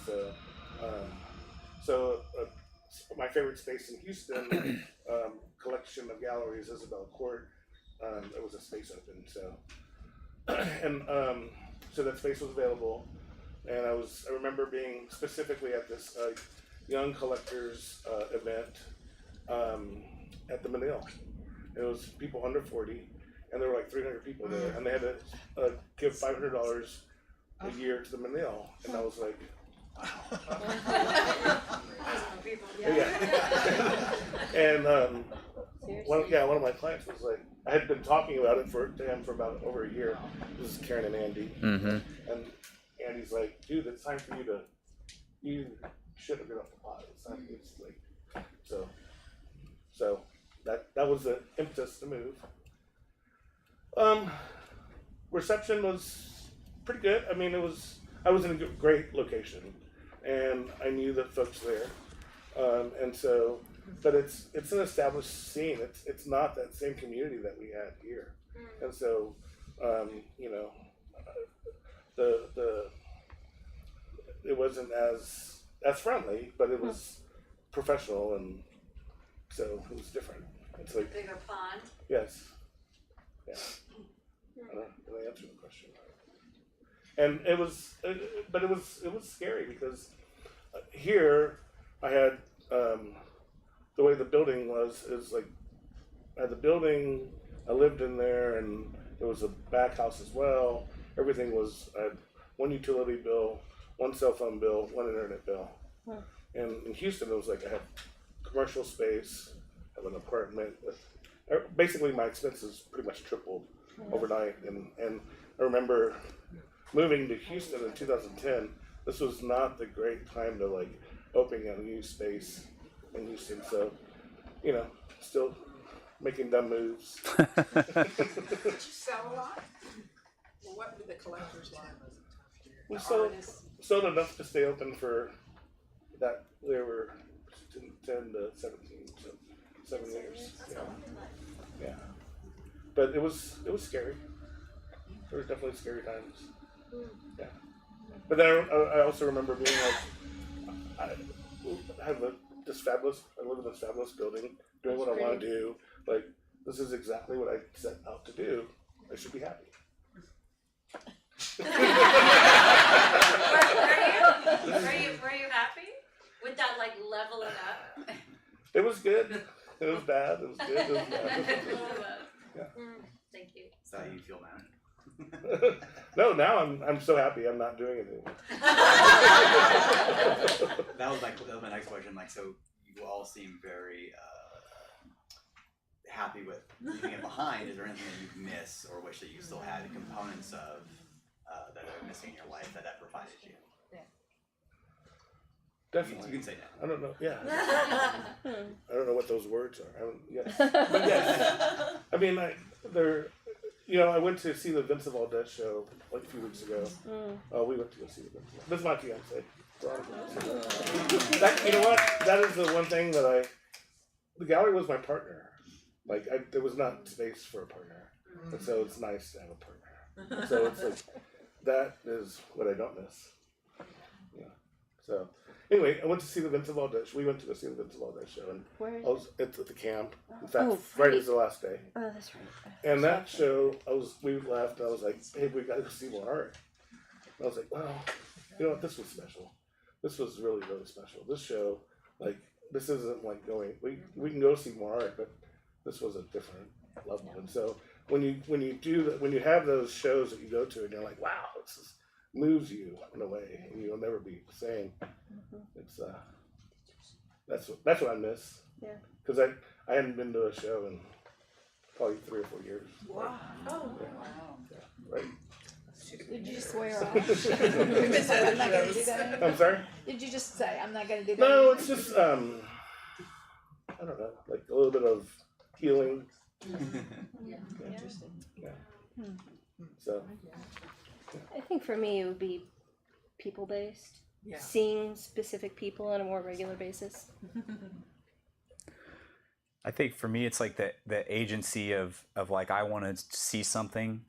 so my favorite space in Houston, collection of galleries, Isabella Court, it was a space open, so, and so that space was available, and I remember being specifically at this young collectors event at the Manil. It was people under 40, and there were like 300 people there, and they had to give $500 a year to the Manil, and I was like, yeah. And one of my clients was like, I had been talking about it to him for about over a year. This is Karen and Andy, and Andy's like, dude, it's time for you should have been off the pot. It's like, so that was the impetus to move. Reception was pretty good. I mean, I was in a great location, and I knew the folks there, and so, but it's an established scene. It's not that same community that we had here, and so, it wasn't as friendly, but it was professional, and so it was different. It's like bigger pond. Yes. Yeah. I don't know, did I answer the question? And it was scary because here I had the way the building is like I had the building, I lived in there, and there was a back house as well. Everything was, I had 1 utility bill, 1 cell phone bill, 1 internet bill. And in Houston, it was like I had commercial space, I have an apartment with, basically my expenses pretty much tripled overnight. And I remember moving to Houston in 2010. This was not the great time to like open a new space in Houston. So, still making dumb moves. Did you sell a lot? Well, what did the collectors like? We sold enough to stay open for that. They were 10 to 17, so 7 years. Yeah. But it was scary. There was definitely scary times. Yeah. But then I also remember being like, I live in this fabulous building, doing what I want to do. Like, this is exactly what I set out to do. I should be happy. Were you happy with that, like, leveling up? It was good. It was bad. It was good. It was bad. Yeah. Thank you. Is that how you feel now? No, now I'm so happy I'm not doing it anymore. That was my next question. Like, so you all seem very happy with leaving it behind. Is there anything that you miss or wish that you still had the components of that are missing in your life that provided you? Definitely. You can say that. I don't know. Yeah. I don't know what those words are. Yes. But yes. I mean, I went to see the Vince of Valdez show like a few weeks ago. We went to go see the Vince. This is my fiance. You know what? That is the one thing that the gallery was my partner. Like, there was not space for a partner. And so it's nice to have a partner. So it's like, that is what I don't miss. Yeah. So, anyway, I went to see the Vince of Valdez. We went to go see the Vince of Valdez show. And Where is I was at the camp. In fact, Oh, Friday was the last day. Oh, that's right. And that show, we left, and I was like, hey, we gotta go see more art. And I was like, wow, you know what, this was special. This was really, really special. This show, like, this isn't like we can go see more art, but this was a different level. And so when you do that, when you have those shows that you go to, and you're like, wow, this moves you in a way, and you'll never be the same. It's that's what I miss. Yeah. Because I hadn't been to a show in probably 3 or 4 years. Wow. Oh, Yeah. wow. Yeah. Right. Did you just swear off? I'm not gonna do that anymore? I'm sorry? Did you just say, I'm not gonna do that No, anymore? it's just I don't know, like a little bit of healing. Interesting. Yeah. So I think for me it would be people based. Yeah. Seeing specific people on a more regular basis. I think for me, it's like the agency of like, I want to see something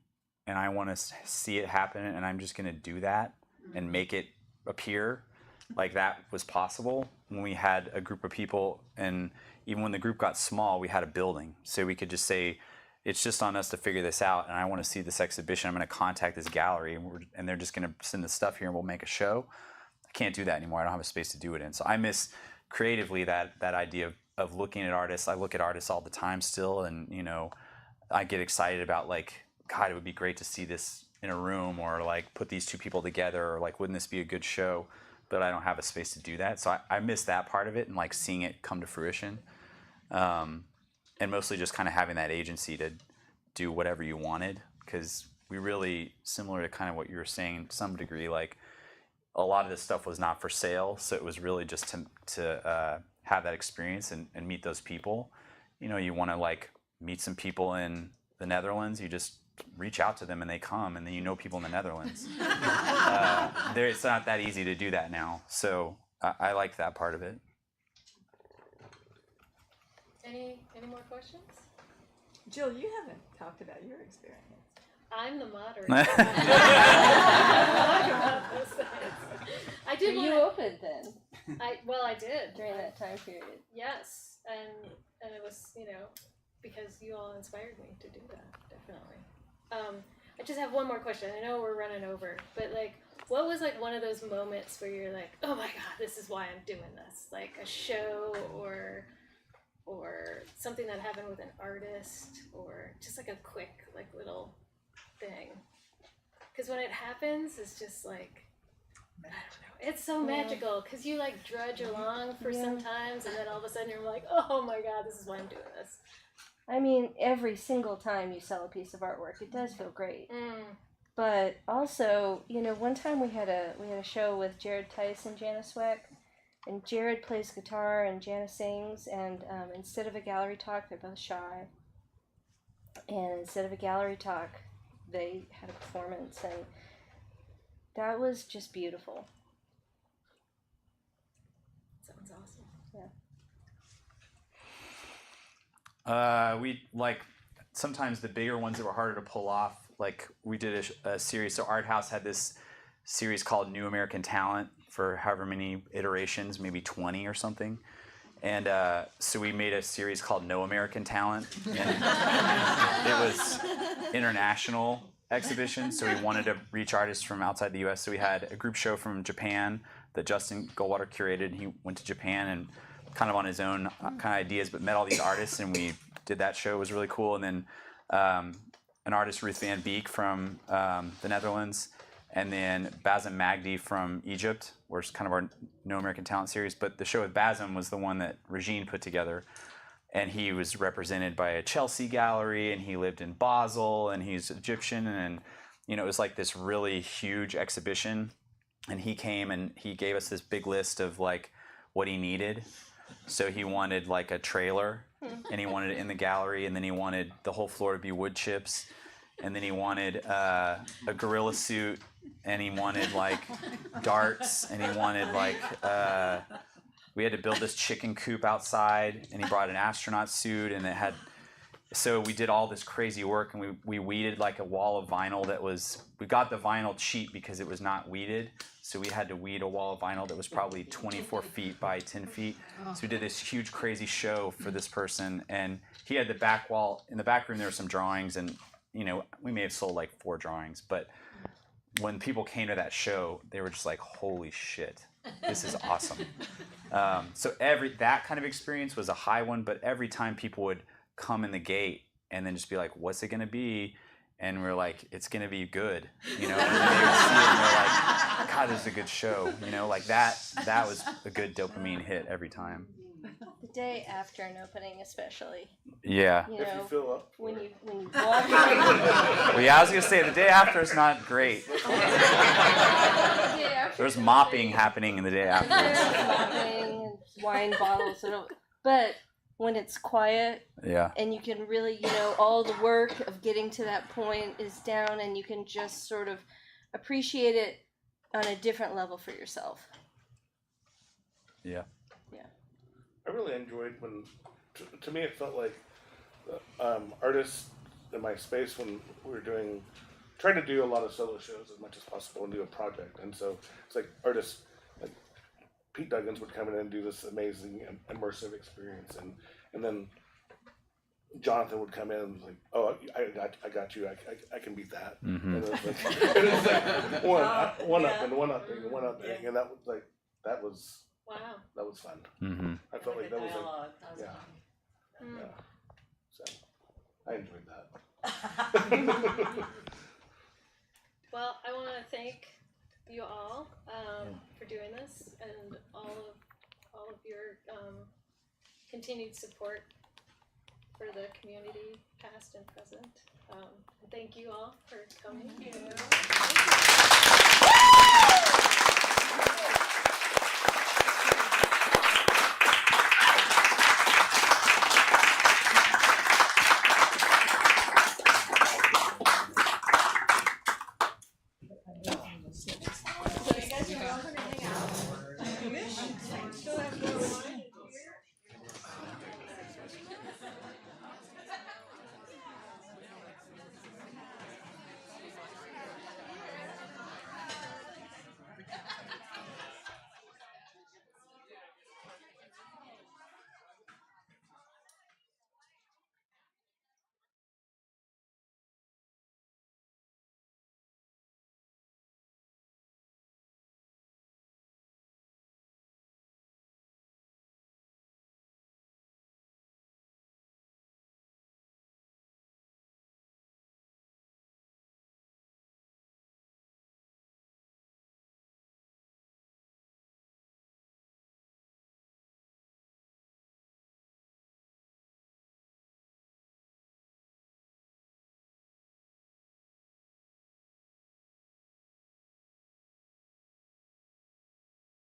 and I want to see it happen, and I'm just going to do that and make it appear. Like, that was possible when we had a group of people, and even when the group got small, we had a building. So we could just say, it's just on us to figure this out, and I want to see this exhibition. I'm going to contact this gallery, and they're just going to send the stuff here and we'll make a show. I can't do that anymore. I don't have a space to do it in. So I miss creatively that idea of looking at artists. I look at artists all the time still, and I get excited about, like, God, it would be great to see this in a room, or like put these two people together, or like, wouldn't this be a good show? But I don't have a space to do that. So I miss that part of it, and like seeing it come to fruition. And mostly just kind of having that agency to do whatever you wanted, because we really, similar to kind of what you were saying to some degree, like, a lot of this stuff was not for sale, so it was really just to have that experience and meet those people. You want to like meet some people in the Netherlands, you just reach out to them and they come, and then people in the Netherlands. It's not that easy to do that now, so I like that part of it. Any more questions? Jill, you haven't talked about your experience. I'm the moderator. I did. You opened then. I did during that time period. Yes, and it was because you all inspired me to do that, definitely. I just have one more question. I know we're running over, but like, what was like one of those moments where you're like, oh my God, this is why I'm doing this? Like a show or something that happened with an artist, or just like a quick like little thing. Because when it happens, it's just like, I don't know, it's so magical, because you like drudge along for sometimes, and then all of a sudden you're like, oh my God, this is why I'm doing this. I mean, every single time you sell a piece of artwork, it does feel great. But also, one time we had a show with Jared Tice and Jana Sweck, and Jared plays guitar and Jana sings, and instead of a gallery talk, they're both shy. And instead of a gallery talk, they had a performance, and that was just beautiful. Sounds awesome. Yeah. We like sometimes the bigger ones that were harder to pull off. Like, we did a series. So Arthouse had this series called New American Talent for however many iterations, maybe 20 or something. And so we made a series called No American Talent. And it was international exhibition, so we wanted to reach artists from outside the U.S. So we had a group show from Japan that Justin Goldwater curated. He went to Japan and kind of on his own kind of ideas, but met all these artists, and we did that show. It was really cool. And then an artist, Ruth Van Beek from the Netherlands, and then Basim Magdi from Egypt, was kind of our No American Talent series. But the show with Basim was the one that Regine put together. And he was represented by a Chelsea gallery, and he lived in Basel, and he's Egyptian, and it was like this really huge exhibition. And he came and he gave us this big list of like what he needed. So he wanted like a trailer, and he wanted it in the gallery, and then he wanted the whole floor to be wood chips, and then he wanted a gorilla suit, and he wanted like darts, and he wanted like we had to build this chicken coop outside, and he brought an astronaut suit, and it had. So we did all this crazy work, and we weeded like a wall of vinyl that was. We got the vinyl cheap because it was not weeded, so we had to weed a wall of vinyl that was probably 24 feet by 10 feet. So we did this huge crazy show for this person, and he had the back wall. In the back room there were some drawings, and you know we may have sold like 4 drawings, but when people came to that show, they were just like, "Holy shit, this is awesome!" So that kind of experience was a high one, but every time people would come in the gate and then just be like, "What's it gonna be?" And we're like, "It's gonna be good," you know. And then they would see it and they're like, "God, this is a good show," you know. Like that was a good dopamine hit every time. The day after an opening, especially. Yeah. You If know, you fill up. when you walk Well, yeah, I was gonna say the day after is not great. There's mopping happening in the day after. mopping and wine bottles, but when it's quiet, Yeah. and you can really, you know, all the work of getting to that point is down, and you can just sort of appreciate it on a different level for yourself. Yeah. I really enjoyed when, to me, it felt like artists in my space when we were trying to do a lot of solo shows as much as possible and do a project. And so it's like artists, like Pete Duggins would come in and do this amazing immersive experience. And then Jonathan would come in and like, "Oh, I got you. I can beat that." Mm-hmm. And it was like one up and one up and one up, and that was Wow. that was fun. Mm-hmm. I felt like that was dialogue. That was yeah. fun. Yeah. So I enjoyed that. Well, I want to thank you all for doing this, and all of your continued support for the community, past and present. Thank you all for coming. Thank you.